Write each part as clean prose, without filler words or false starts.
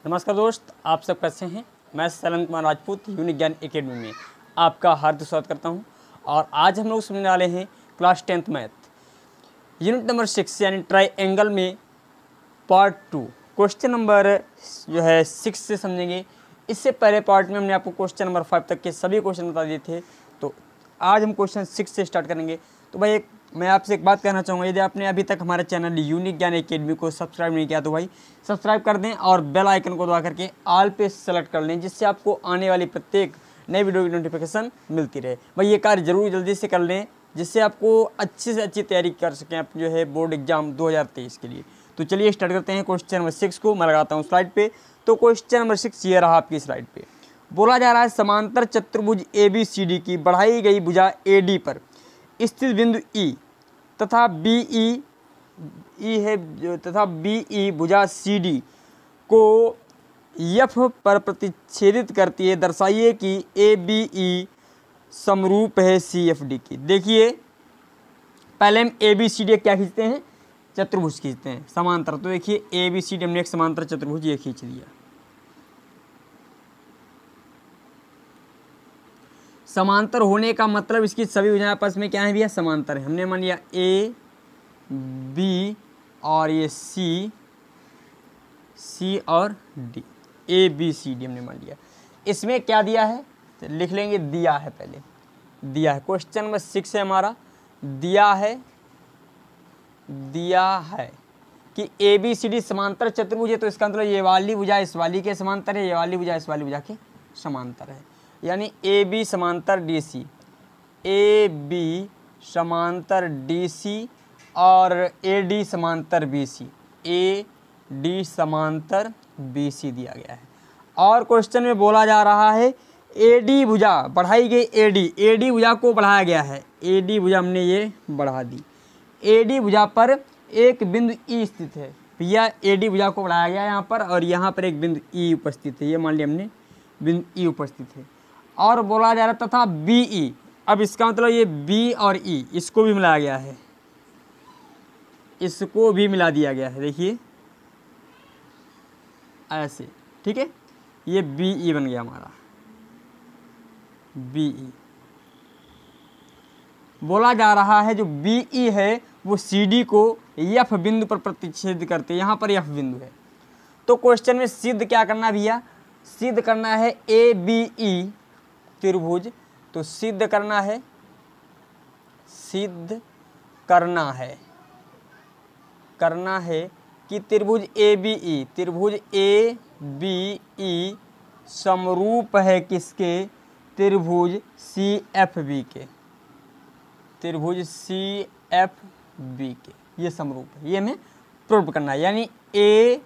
नमस्कार दोस्त, आप सब कैसे हैं। मैं सलन कुमार राजपूत यूनिक ज्ञान एकेडमी में आपका हार्दिक स्वागत करता हूं। और आज हम लोग सुनने वाले हैं class 10th math unit number 6 यानी ट्राइएंगल में पार्ट 2 क्वेश्चन नंबर 6 से समझेंगे। इससे पहले पार्ट में हमने आपको क्वेश्चन नंबर 5 तक के सभी क्वेश्चन बता दिए थे, तो आज हम क्वेश्चन 6 से स्टार्ट करेंगे। तो भाई मैं आपसे एक बात कहना चाहूँगा, यदि आपने अभी तक हमारे चैनल यूनिक ज्ञान एकेडमी को सब्सक्राइब नहीं किया तो भाई सब्सक्राइब कर दें और बेल आइकन को दबा करके ऑल पे सेलेक्ट कर लें, जिससे आपको आने वाली प्रत्येक नई वीडियो की नोटिफिकेशन मिलती रहे। भाई ये कार्य जरूर जल्दी से कर लें, जिससे आपको अच्छी से अच्छी तैयारी कर सकें आप बोर्ड एग्जाम 2023 के लिए। तो चलिए स्टार्ट करते हैं क्वेश्चन नंबर 6 को। मैं लगाता हूँ स्लाइड पे। तो क्वेश्चन नंबर 6 ये रहा आपकी स्लाइड पे। बोला जा रहा है समांतर चतुर्भुज ABCD की बढ़ाई गई भुजा AD पर स्थित बिंदु E तथा BE भुजा CD को F पर प्रतिच्छेदित करती है। दर्शाइए कि ABE समरूप है CFD की। देखिए पहले हम ABCD क्या खींचते हैं, चतुर्भुज खींचते हैं समांतर। तो देखिए ABCD हमने एक समांतर चतुर्भुज ये खींच लिया। समांतर होने का मतलब इसकी सभी भुजाएं आपस में क्या है भैया, समांतर है। हमने मान लिया A B और ये C और D, ABCD हमने मान लिया। इसमें क्या दिया है तो लिख लेंगे, दिया है। पहले दिया है, क्वेश्चन नंबर 6 है हमारा। दिया है कि ABCD समांतर चतुर्भुज है। तो इसका मतलब ये वाली भुजा इस वाली के समांतर है, ये वाली भुजा इस वाली भुजा के समांतर है। यानी AB समांतर DC, AB समांतर DC और AD समांतर BC, AD समांतर BC दिया गया है। और क्वेश्चन में बोला जा रहा है AD भुजा बढ़ाई गई, AD भुजा को बढ़ाया गया है। AD भुजा हमने ये बढ़ा दी। AD भुजा पर एक बिंदु E स्थित है। भैया AD भुजा को बढ़ाया गया यहाँ पर, और यहाँ पर एक बिंदु E उपस्थित है। ये मान लिया हमने बिंदु E उपस्थित है। और बोला जा रहा है तथा BE, अब इसका मतलब ये B और E इसको भी मिलाया गया है, इसको भी मिला दिया गया है। देखिए ऐसे, ठीक है। ये BE बन गया हमारा BE। बोला जा रहा है जो BE है वो CD को F बिंदु पर प्रतिच्छेद करते हैं। यहाँ पर F बिंदु है। तो क्वेश्चन में सिद्ध क्या करना भैया, सिद्ध करना है ABE त्रिभुज। तो सिद्ध करना है कि त्रिभुज ABE समरूप है किसके, त्रिभुज CFB के, त्रिभुज CFB के ये समरूप है। ये हमें प्रूव करना है। यानी ABE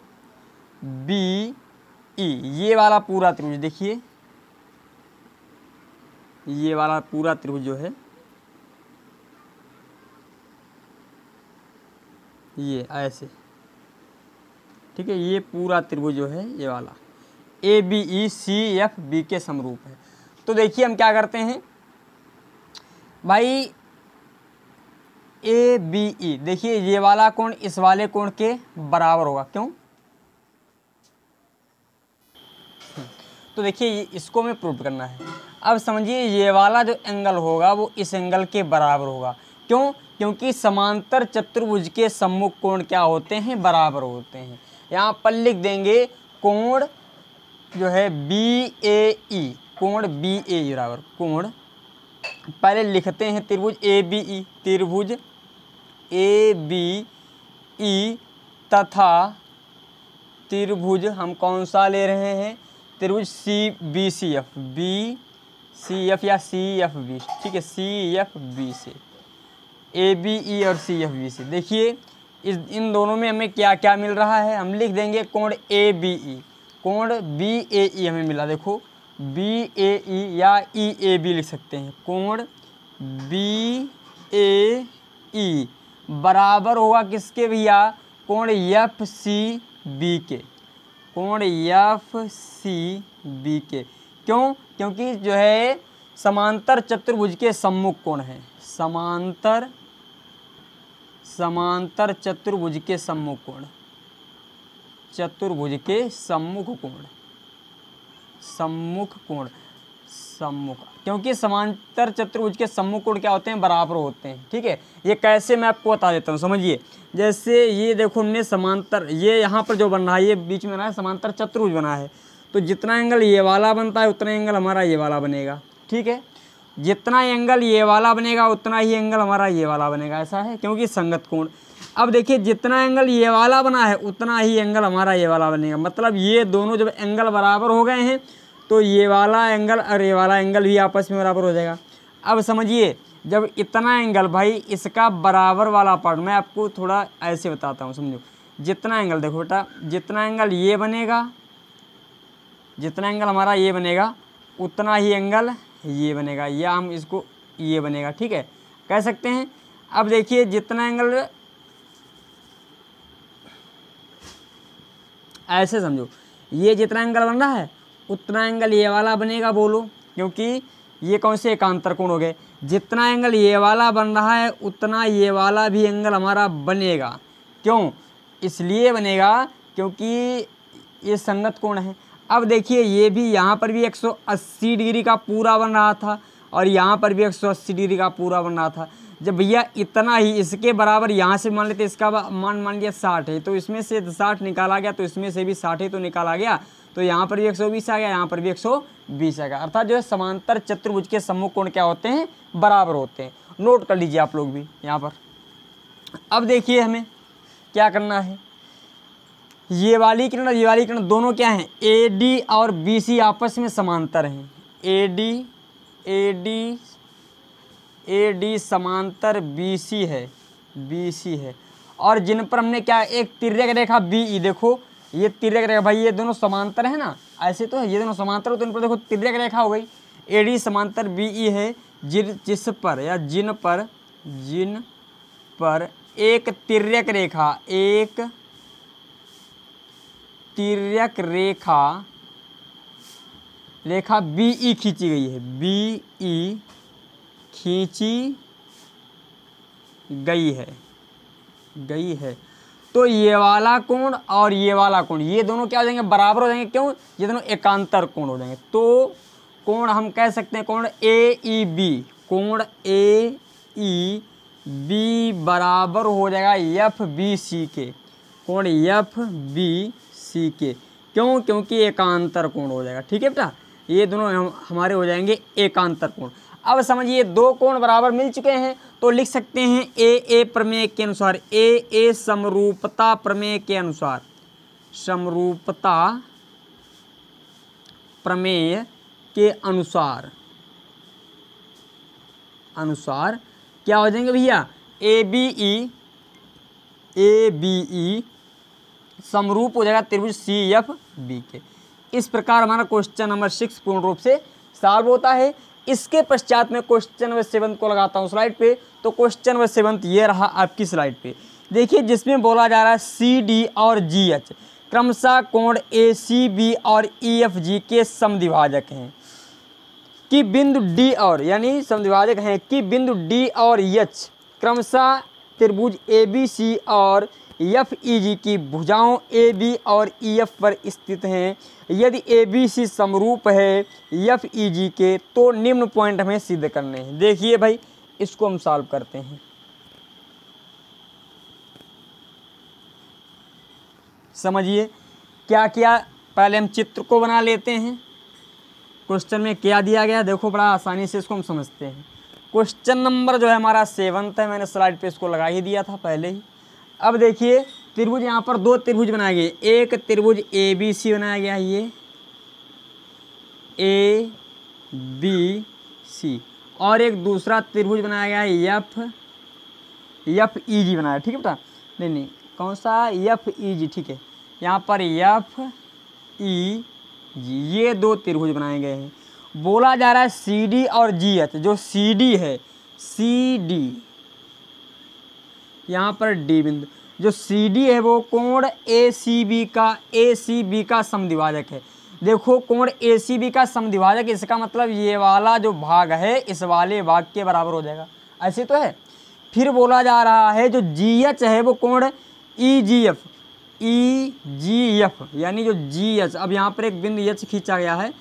ये वाला पूरा त्रिभुज, देखिए ये वाला पूरा त्रिभुज जो है ये ऐसे, ठीक है। ये पूरा त्रिभुज जो है ये वाला ABE CFB के समरूप है। तो देखिए हम क्या करते हैं भाई, ABE देखिए ये वाला कोण इस वाले कोण के बराबर होगा। क्यों, तो देखिए इसको हमें प्रूव करना है। अब समझिए ये वाला जो एंगल होगा वो इस एंगल के बराबर होगा। क्यों, क्योंकि समांतर चतुर्भुज के सम्मुख कोण क्या होते हैं, बराबर होते हैं। यहाँ पर लिख देंगे कोण जो है BAE, कोण BAE बराबर कोण, पहले लिखते हैं त्रिभुज ABE, त्रिभुज ABE तथा त्रिभुज हम कौन सा ले रहे हैं, त्रिभुज BCF या CFB, ठीक है, CFB से ABE और CFB से। देखिए इन दोनों में हमें क्या क्या मिल रहा है, हम लिख देंगे कोण ABE, कोण BAE हमें मिला। देखो BAE या EAB लिख सकते हैं। कोण BAE बराबर होगा किसके भैया, कोण FCB के, कोण FCB के। क्यों, क्योंकि जो है समांतर चतुर्भुज के सम्मुख कोण है, समांतर चतुर्भुज के सम्मुख कोण, चतुर्भुज के सम्मुख कोण, सम्मुख कोण, सम्मुख, क्योंकि समांतर चतुर्भुज के सम्मुख कोण क्या होते हैं, बराबर होते हैं। ठीक है, ये कैसे मैं आपको बता देता हूँ, समझिए। जैसे ये देखो हमने समांतर, ये यहाँ पर जो बन रहा है ये बीच में बना है समांतर चतुर्भुज बना है, तो जितना एंगल ये वाला बनता है उतना एंगल हमारा ये वाला बनेगा। ठीक है, जितना एंगल ये वाला बनेगा उतना ही एंगल हमारा ये वाला बनेगा, ऐसा है, क्योंकि संगत कोण। अब देखिए जितना एंगल ये वाला बना है उतना ही एंगल हमारा ये वाला बनेगा, मतलब ये दोनों जब एंगल बराबर हो गए हैं तो ये वाला एंगल और ये वाला एंगल भी आपस में बराबर हो जाएगा। अब समझिए, जब इतना एंगल, भाई इसका बराबर वाला पार्ट मैं आपको थोड़ा ऐसे बताता हूँ, समझो। जितना एंगल, देखो बेटा, जितना एंगल ये बनेगा, जितना एंगल हमारा ये बनेगा उतना ही एंगल ये बनेगा, या हम इसको ये बनेगा। ठीक है, कह सकते हैं। अब देखिए जितना एंगल, ऐसे समझो, ये जितना एंगल बन रहा है उतना एंगल ये वाला बनेगा, बोलो, क्योंकि ये कौन से एकांतर कोण हो गए। जितना एंगल ये वाला बन रहा है उतना ये वाला भी एंगल हमारा बनेगा। क्यों? इसलिए बनेगा क्योंकि ये संगत कोण है। अब देखिए ये भी, यहाँ पर भी 180 डिग्री का पूरा बन रहा था और यहाँ पर भी 180 डिग्री का पूरा बन रहा था। जब भैया इतना ही इसके बराबर यहाँ से मान लेते, इसका मान लिया 60 है, तो इसमें से 60 निकाला गया, तो इसमें से भी 60 तो निकाला गया, तो यहाँ पर भी 120 आ गया, यहाँ पर भी 120 आ गया। अर्थात जो है समांतर चतुर्भुज के सम्मुख कोण क्या होते हैं, बराबर होते हैं। नोट कर लीजिए आप लोग भी यहाँ पर। अब देखिए हमें क्या करना है, ये वाली किरण और ये वाली किरण दोनों क्या हैं, AD और BC आपस में समांतर हैं। AD समांतर BC है और जिन पर हमने क्या, एक तिर्यक रेखा BE, देखो ये तिर्यक रेखा, भाई ये दोनों समांतर है ना, ऐसे तो है, ये दोनों समांतर हो, तो इन पर देखो तिर्यक रेखा हो गई। AD समांतर BE है, जिस पर या जिन पर एक तिर्यक रेखा BE खींची गई है, BE खींची गई है। तो ये वाला कोण और ये वाला कोण, ये दोनों क्या हो जाएंगे, बराबर हो जाएंगे। क्यों? ये दोनों एकांतर कोण हो जाएंगे। तो कोण हम कह सकते हैं कोण AEB, कोण AEB बराबर हो जाएगा FBC के, कोण FBC के। क्यों? क्योंकि एकांतर कोण हो जाएगा। ठीक है बेटा, ये दोनों हमारे हो जाएंगे एकांतर कोण। अब समझिए दो कोण बराबर मिल चुके हैं, तो लिख सकते हैं AA प्रमेय के अनुसार, AA समरूपता प्रमेय के अनुसार, समरूपता प्रमेय के अनुसार क्या हो जाएंगे भैया, ABE समरूप हो जाएगा त्रिभुज CFB के। इस प्रकार हमारा क्वेश्चन नंबर 6 पूर्ण रूप से सॉल्व होता है। इसके पश्चात में क्वेश्चन नंबर 7 को लगाता हूँ स्लाइड पे। तो क्वेश्चन नंबर 7 ये रहा आपकी स्लाइड पे, देखिए, जिसमें बोला जा रहा है CD और GH क्रमशः कोण ACB और EFG के समद्विभाजक हैं कि बिंदु D और, यानी समद्विभाजक हैं कि बिंदु D और H क्रमशः त्रिभुज ABC और FEG की भुजाओं AB और EF पर स्थित हैं। यदि ABC समरूप है FEG के, तो निम्न पॉइंट हमें सिद्ध करने हैं। देखिए भाई, इसको हम सॉल्व करते हैं। समझिए क्या किया, पहले हम चित्र को बना लेते हैं। क्वेश्चन में क्या दिया गया, देखो बड़ा आसानी से इसको हम समझते हैं। क्वेश्चन नंबर जो है हमारा 7 है, मैंने स्लाइड पे इसको लगा ही दिया था पहले ही। अब देखिए त्रिभुज, यहाँ पर दो त्रिभुज बनाए गए, एक त्रिभुज ABC बनाया गया है, ये ABC, और एक दूसरा त्रिभुज बनाया गया है FEG बनाया, ठीक है बेटा, नहीं कौन सा, FEG, ठीक है, यहाँ पर FEG, ये दो त्रिभुज बनाए गए हैं। बोला जा रहा है CD और GH, जो CD है, CD यहाँ पर D बिंदु, जो CD है वो कोण ACB का समद्विभाजक है। देखो कोण ACB का समद्विभाजक, इसका मतलब ये वाला जो भाग है इस वाले भाग के बराबर हो जाएगा, ऐसे तो है। फिर बोला जा रहा है जो GH है वो कोण ई जी एफ यानी जो जी एच, अब यहाँ पर एक बिंदु एच खींचा गया है।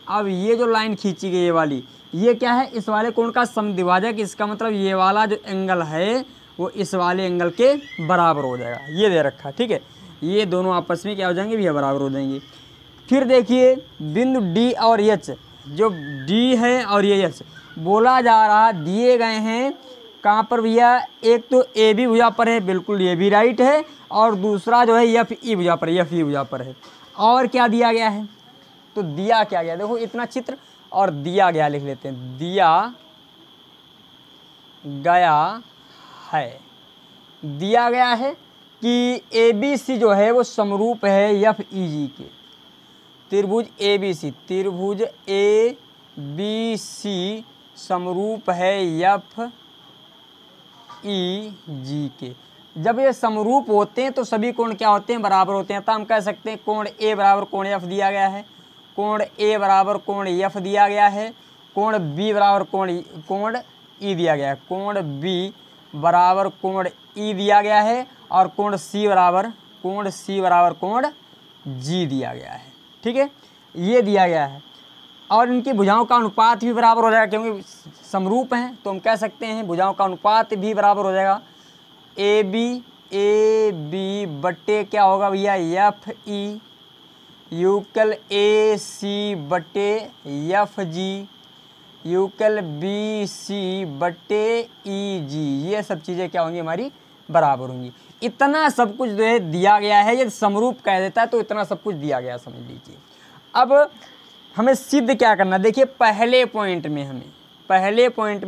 अब ये जो लाइन खींची गई ये वाली, ये क्या है, इस वाले कोण का समद्विभाजक। इसका मतलब ये वाला जो एंगल है वो इस वाले एंगल के बराबर हो जाएगा, ये दे रखा है। ठीक है, ये दोनों आपस में क्या हो जाएंगे भैया, बराबर हो जाएंगे। फिर देखिए बिंदु डी और एच, जो डी है और ये एच, बोला जा रहा दिए गए हैं कहाँ पर भैया, एक तो ए बी भुजा पर है, बिल्कुल ये भी राइट है, और दूसरा जो है एफ ई भुजा पर, एफ ई भुजा पर है। और क्या दिया गया है, तो दिया क्या गया, देखो इतना चित्र और दिया गया लिख लेते हैं, दिया गया है, दिया गया है कि ए बी सी जो है वो समरूप है एफ ई जी के। त्रिभुज ए बी सी, त्रिभुज ए बी सी समरूप है एफ ई जी के। जब ये समरूप होते हैं तो सभी कोण क्या होते हैं, बराबर होते हैं। तो हम कह सकते हैं कोण ए बराबर कोण एफ दिया गया है, कोण ए बराबर कोण एफ दिया गया है, कोण बी बराबर कोण ई दिया गया है, कोण बी बराबर कोण ई दिया गया है, और कोण सी बराबर कोण जी दिया गया है। ठीक है, ये दिया गया है। और इनकी भुजाओं का अनुपात भी बराबर हो जाएगा, क्योंकि समरूप हैं तो हम कह सकते हैं भुजाओं का अनुपात भी बराबर हो जाएगा। ए बी बट्टे क्या होगा भैया, F E equal A C बट्टे एफ जी यूकल बी सी बट्टे ई जी, ये सब चीज़ें क्या होंगी, हमारी बराबर होंगी। इतना सब कुछ जो है दिया गया है, ये समरूप कह देता है तो इतना सब कुछ दिया गया, समझ लीजिए। अब हमें सिद्ध क्या करना, देखिए पहले पॉइंट में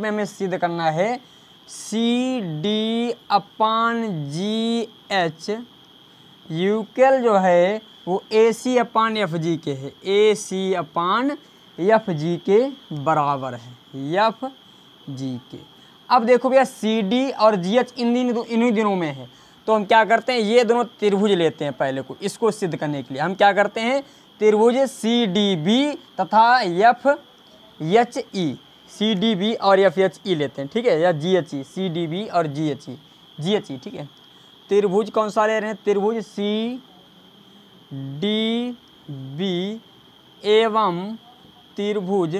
हमें सिद्ध करना है सी डी अपान जी एच यूकल जो है वो ए सी अपान एफ जी के है, ए सी अपान एफ जी के बराबर है, एफ जी के। अब देखो भैया सी डी और जी एच इन्हीं दिनों में है, तो हम क्या करते हैं, ये दोनों त्रिभुज लेते हैं पहले को, इसको सिद्ध करने के लिए हम क्या करते हैं, त्रिभुज सी डी बी तथा F H E, C D B और एफ एच ई लेते हैं। ठीक है, या G H E, C D B और जी एच ई। ठीक है, त्रिभुज कौन सा ले रहे हैं, त्रिभुज सी डी बी एवं त्रिभुज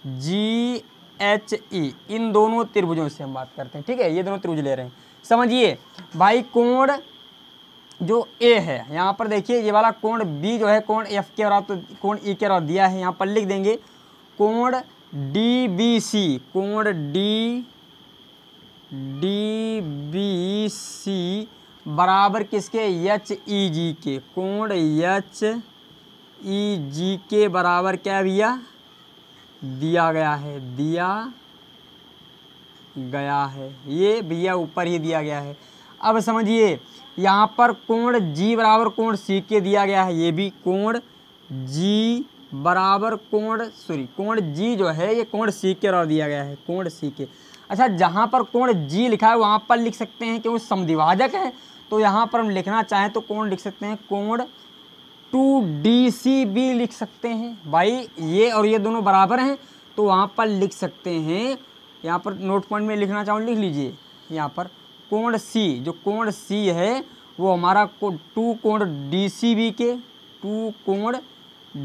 जी एच ई, इन दोनों त्रिभुजों से हम बात करते हैं। ठीक है, ये दोनों त्रिभुज ले रहे हैं। समझिए भाई, कोण जो ए है यहाँ पर देखिए, ये वाला कोण बी जो है कोण एफ के बराबर, तो कोण ई के बराबर दिया है, यहाँ पर लिख देंगे कोण डी बी सी, कोण डी बी सी बराबर किसके, एच ई जी के, कोण एच ई जी के बराबर क्या भैया, दिया गया है, ये भैया ऊपर ही दिया गया है। अब समझिए यहाँ पर कोण जी बराबर कोण सी के दिया गया है, ये भी कोण जी बराबर कोण जी जो है ये कोण सी के बराबर दिया गया है, कोण सी के। अच्छा, जहाँ पर कोण जी लिखा है वहाँ पर लिख सकते हैं क्योंकि समद्विभाजक है, तो यहाँ पर हम लिखना चाहें तो कोण लिख सकते हैं, कोण 2DCB लिख सकते हैं। भाई ये और ये दोनों बराबर हैं तो वहाँ पर लिख सकते हैं, यहाँ पर नोट पॉइंट में लिखना चाहो लिख लीजिए, यहाँ पर कोण सी, जो कोण सी है वो हमारा 2 कोण DCB के, 2 कोण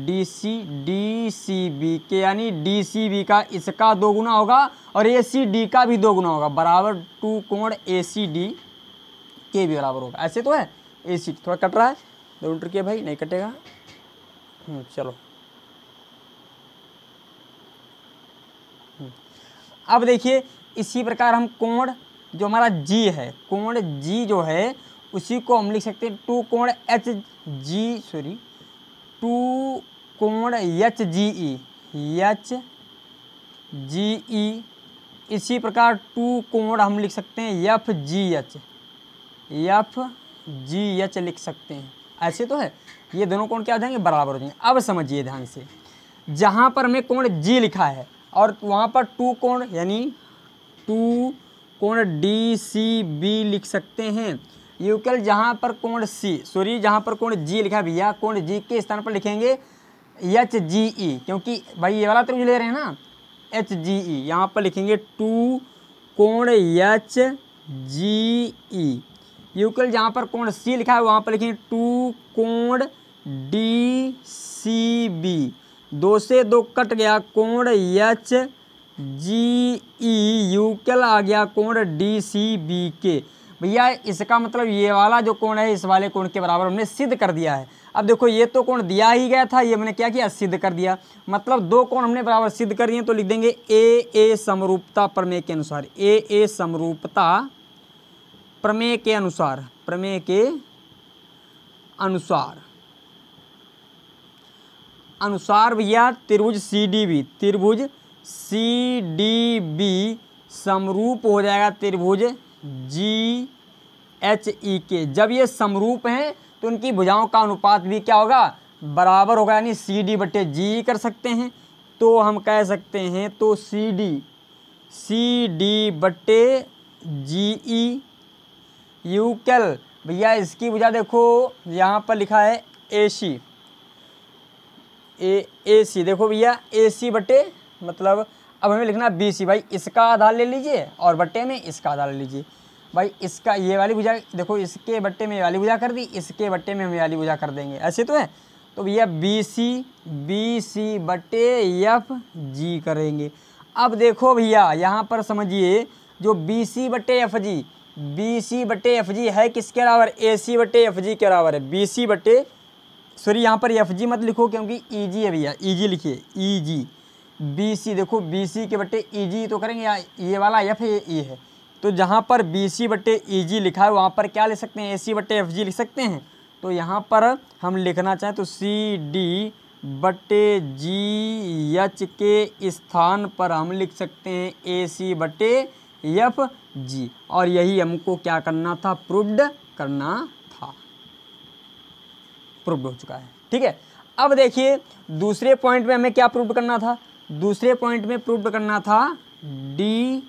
DCB के, यानी DCB का इसका 2 गुना होगा और ACD का भी 2 गुना होगा, बराबर 2 कोण ACD के भी बराबर होगा। ऐसे तो है, AC थोड़ा कट रहा है, डोंट ट्रिक भाई, नहीं कटेगा। चलो अब देखिए इसी प्रकार हम कोण जो हमारा G है, कोण G जो है उसी को हम लिख सकते हैं 2 कोण HGE, इसी प्रकार 2 कोण हम लिख सकते हैं FGH लिख सकते हैं। ऐसे तो है, ये दोनों कोण क्या हो जाएंगे, बराबर हो जाएंगे। अब समझिए ध्यान से, जहाँ पर हमें कोण G लिखा है और वहाँ पर 2 कोण यानी 2 कोण DCB लिख सकते हैं। यूकल जहाँ पर कोण जहाँ पर कोण G लिखा है भैया, कोण G के स्थान पर लिखेंगे HGE, क्योंकि भाई ये वाला त्रिभुज ले रहे हैं ना, HGE, यहाँ पर लिखेंगे 2 कोण HGE। यूक्ल जहाँ पर कोण सी लिखा है वहाँ पर लिखेंगे टू कोण डी सी बी, 2 से 2 कट गया कोण एच जी ई, यूक्ल आ गया कोण डी सी बी के। भैया इसका मतलब ये वाला जो कोण है इस वाले कोण के बराबर हमने सिद्ध कर दिया है। अब देखो ये तो कोण दिया ही गया था, ये मैंने क्या किया सिद्ध कर दिया, मतलब 2 कोण हमने बराबर सिद्ध कर दिए। तो लिख देंगे ए समरूपता प्रमेय के अनुसार, ए समरूपता प्रमेय के अनुसार, प्रमेय के अनुसार अनुसार भैया त्रिभुज सी डी बी समरूप हो जाएगा त्रिभुज जी एच ई के। जब ये समरूप हैं तो उनकी भुजाओं का अनुपात भी क्या होगा बराबर होगा, यानी सी डी बटे जी कर सकते हैं। तो हम कह सकते हैं तो सी डी बटे जी ई यूक्ल भैया इसकी भुजा देखो यहाँ पर लिखा है ए सी, देखो भैया ए सी बटे मतलब अब हमें लिखना बी सी। भाई इसका आधार ले लीजिए और बट्टे में इसका आधार ले लीजिए। भाई इसका ये वाली भुजा देखो इसके बट्टे में ये वाली भुजा कर दी, इसके बट्टे में हम ये वाली भुजा कर देंगे, ऐसे तो है। तो भैया बी सी बटे एफ जी करेंगे। अब देखो भैया यहाँ पर समझिए जो बी सी बटे एफ जी है किसके बराबर, ए सी बटे एफ जी के बराबर है। बी सी बटे सॉरी यहाँ पर एफ जी मत लिखो क्योंकि ई जी है भैया, ई जी लिखिए ई जी। बी सी देखो बी सी के बट्टे ई जी तो करेंगे, या ये वाला एफ है ये ई है, तो जहाँ पर बी सी बट्टे ई जी लिखा है वहाँ पर क्या लिख सकते हैं ए सी बट्टे एफ जी लिख सकते हैं। तो यहाँ पर हम लिखना चाहें तो सी डी बट्टे जी एच के स्थान पर हम लिख सकते हैं ए सी बट्टे एफ जी, और यही हमको क्या करना था प्रूव्ड करना था, प्रूव्ड हो चुका है। ठीक है, अब देखिए दूसरे पॉइंट में हमें क्या प्रूव करना था, दूसरे पॉइंट में प्रूव करना था डी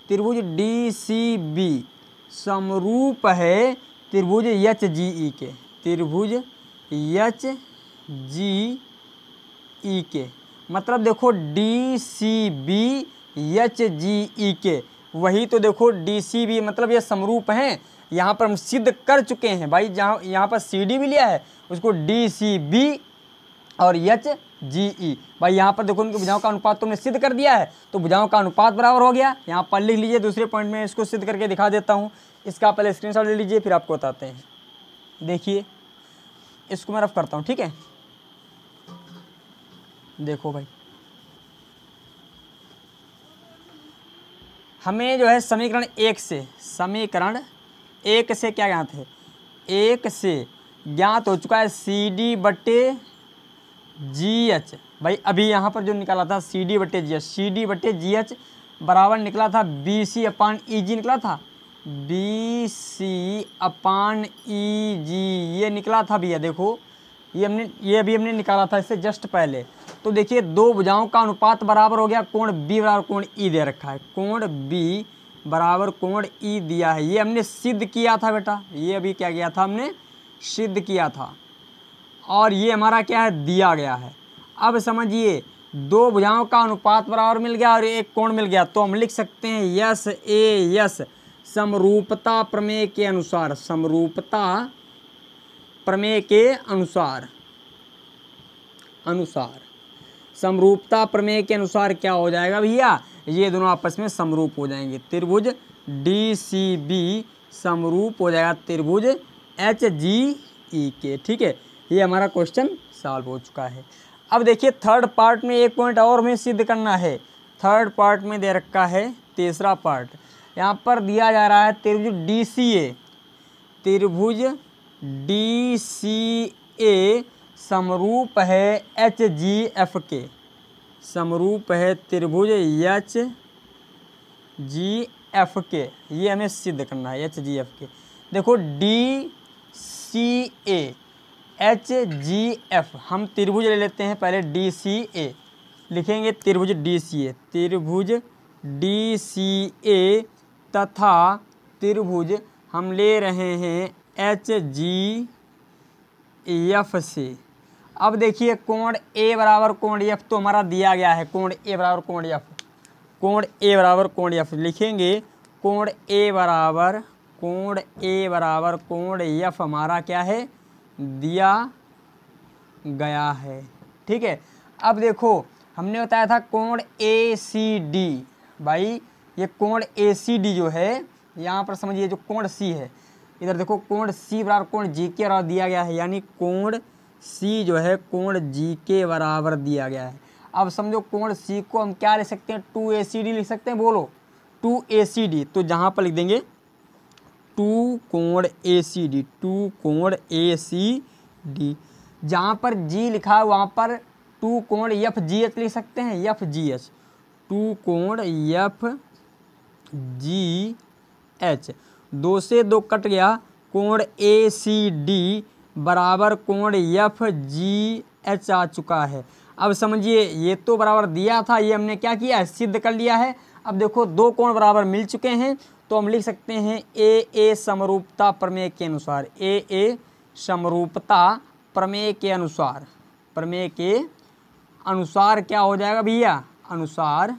त्रिभुज डी सी बी समरूप है त्रिभुज एच जी ई के, त्रिभुज एच जी ई के। मतलब देखो D C B H G E K, वही तो देखो डी सी बी मतलब ये समरूप हैं। यहाँ पर हम सिद्ध कर चुके हैं भाई, जहाँ यहाँ पर सी डी भी लिया है उसको डी सी बी और एच जी ई। भाई यहाँ पर देखो उनकी भुजाओं का अनुपात तुमने सिद्ध कर दिया है, तो भुजाओं का अनुपात बराबर हो गया। यहाँ पर लिख लीजिए दूसरे पॉइंट में, इसको सिद्ध करके दिखा देता हूँ। इसका पहले स्क्रीनशॉट ले लीजिए फिर आपको बताते हैं। देखिए इसको मैं रफ करता हूँ, ठीक है। देखो भाई हमें जो है समीकरण एक से क्या ज्ञात है, एक से ज्ञात हो चुका है सी डी बटे जी एच। भाई अभी यहाँ पर जो निकाला था सी डी बटे जी एच बराबर निकला था बी सी अपान ई जी निकला था, बी सी अपान ई जी ये निकला था भैया। देखो ये अभी हमने निकाला था इससे जस्ट पहले। तो देखिए दो भुजाओं का अनुपात बराबर हो गया, कोण बी बराबर कोण ई दे रखा है, कोण बी बराबर कोण ई दिया है। ये हमने सिद्ध किया था बेटा, ये अभी क्या किया था हमने सिद्ध किया था, और ये हमारा क्या है दिया गया है। अब समझिए दो भुजाओं का अनुपात बराबर मिल गया और एक कोण मिल गया, तो हम लिख सकते हैं यस ए यस समरूपता प्रमेय के अनुसार, समरूपता प्रमेय के अनुसार समरूपता प्रमेय के अनुसार क्या हो जाएगा भैया, ये दोनों आपस में समरूप हो जाएंगे। त्रिभुज डी सी बी समरूप हो जाएगा त्रिभुज एच जी ई के। ठीक है, ये हमारा क्वेश्चन सॉल्व हो चुका है। अब देखिए थर्ड पार्ट में एक पॉइंट और हमें सिद्ध करना है। थर्ड पार्ट में दे रखा है तीसरा पार्ट, यहाँ पर दिया जा रहा है त्रिभुज डी सी ए, त्रिभुज डी सी ए समरूप है एच जी एफ के, समरूप है त्रिभुज एच जी एफ के। ये हमें सिद्ध करना है एच जी एफ के। देखो D C A H G F, हम त्रिभुज ले लेते हैं पहले डी सी ए, लिखेंगे त्रिभुज डी सी ए, त्रिभुज डी सी ए तथा त्रिभुज हम ले रहे हैं एच जी एफ से। अब देखिए कोण ए बराबर कोण एफ तो हमारा दिया गया है, कोण ए बराबर कोण एफ, कोण ए बराबर कोण एफ लिखेंगे, कोण ए बराबर कोण ए बराबर कोण एफ हमारा क्या है, दिया गया है। ठीक है, अब देखो हमने बताया था कोण ए सी डी, भाई ये कोण ए सी डी जो है, यहाँ पर समझिए जो कोण सी है, इधर देखो कोण सी बराबर कोण जी के बराबर दिया गया है, यानी कोण सी जो है कोण जी के बराबर दिया गया है। अब समझो कोण सी को हम क्या लिख सकते हैं, 2ACD लिख सकते हैं, बोलो 2ACD। तो जहाँ पर लिख देंगे 2 कोण ACD, 2 कोण ACD। जहाँ पर जी लिखा है वहाँ पर 2 कोण FGH लिख सकते हैं, FGH, 2 कोण FGH। 2 से 2 कट गया, कोण ACD बराबर कोण FGH आ चुका है। अब समझिए ये तो बराबर दिया था, ये हमने क्या किया है, सिद्ध कर लिया है। अब देखो दो कोण बराबर मिल चुके हैं, तो हम लिख सकते हैं ए समरूपता प्रमेय के अनुसार, ए समरूपता प्रमेय के अनुसार, प्रमेय के अनुसार क्या हो जाएगा भैया, अनुसार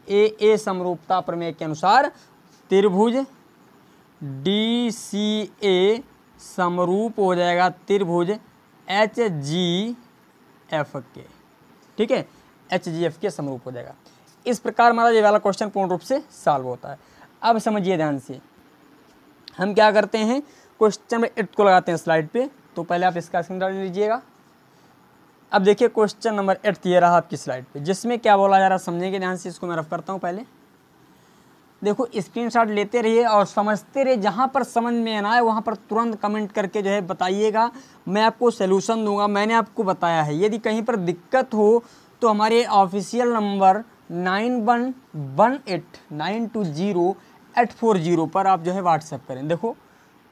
ए समरूपता प्रमेय के अनुसार त्रिभुज DCA समरूप हो जाएगा त्रिभुज HGF के। ठीक है, HGF के समरूप हो जाएगा। इस प्रकार हमारा ये वाला क्वेश्चन पूर्ण रूप से सॉल्व होता है। अब समझिए ध्यान से, हम क्या करते हैं, क्वेश्चन में 8 को लगाते हैं स्लाइड पे। तो पहले आप इसका स्क्रीनशॉट लीजिएगा। अब देखिए क्वेश्चन नंबर 8 ये रहा आपकी स्लाइड पे, जिसमें क्या बोला जा रहा है समझेंगे ध्यान से। इसको मैं रफ करता हूँ। पहले देखो स्क्रीनशॉट लेते रहिए और समझते रहिए, जहाँ पर समझ में ना आए वहाँ पर तुरंत कमेंट करके जो है बताइएगा, मैं आपको सोल्यूशन दूंगा। मैंने आपको बताया है, यदि कहीं पर दिक्कत हो तो हमारे ऑफिशियल नंबर 9118920840 पर आप जो है व्हाट्सएप करें। देखो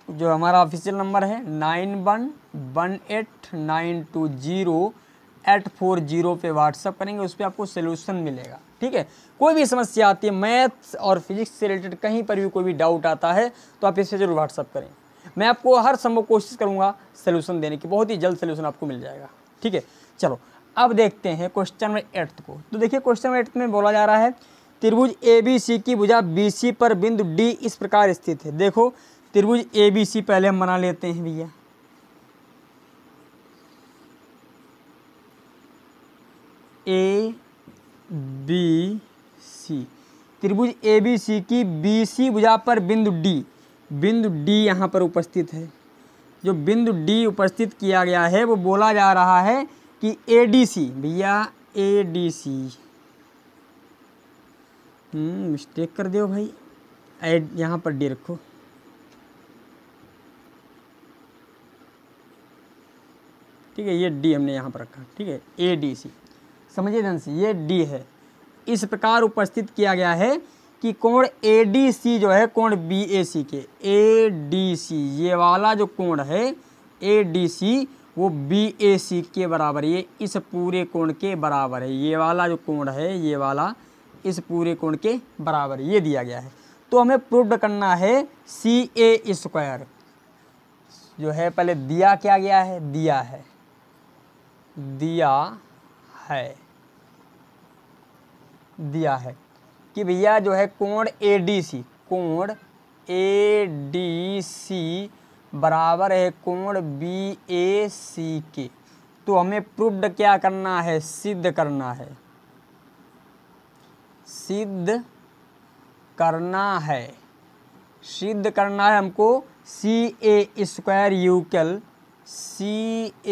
जो हमारा ऑफिशियल नंबर है 9118920840 पे व्हाट्सएप करेंगे, उस पर आपको सोल्यूशन मिलेगा। ठीक है, कोई भी समस्या आती है मैथ्स और फिजिक्स से रिलेटेड, कहीं पर भी कोई भी डाउट आता है तो आप इस पर जरूर व्हाट्सएप करें। मैं आपको हर संभव कोशिश करूंगा सोल्यूशन देने की, बहुत ही जल्द सोल्यूशन आपको मिल जाएगा। ठीक है, चलो अब देखते हैं क्वेश्चन नंबर 8 को। तो देखिए क्वेश्चन नंबर 8 में बोला जा रहा है त्रिभुज ABC की भुजा BC पर बिंदु D इस प्रकार स्थित है। देखो त्रिभुज ABC पहले हम बना लेते हैं भैया। ABC, त्रिभुज ABC की BC भुजा पर बिंदु D यहाँ पर उपस्थित है। जो बिंदु D उपस्थित किया गया है वो बोला जा रहा है कि ADC, भैया ADC, मिस्टेक कर दियो भाई, यहाँ पर D रखो। ठीक है, ये D हमने यहाँ पर रखा। ठीक है, ADC समझिए ध्यान से, ये D है। इस प्रकार उपस्थित किया गया है कि कोण ADC जो है कोण BAC के, ADC ये वाला जो कोण है ADC वो BAC के बराबर, ये इस पूरे कोण के बराबर है। ये वाला जो कोण है ये वाला इस पूरे कोण के बराबर ये दिया गया है। तो हमें प्रूव करना है CA² जो है, पहले दिया क्या गया है, दिया है कि भैया जो है कोण ADC बराबर है कोण BAC के। तो हमें प्रूव्ड क्या करना है, सिद्ध करना है हमको CA² इक्वल CB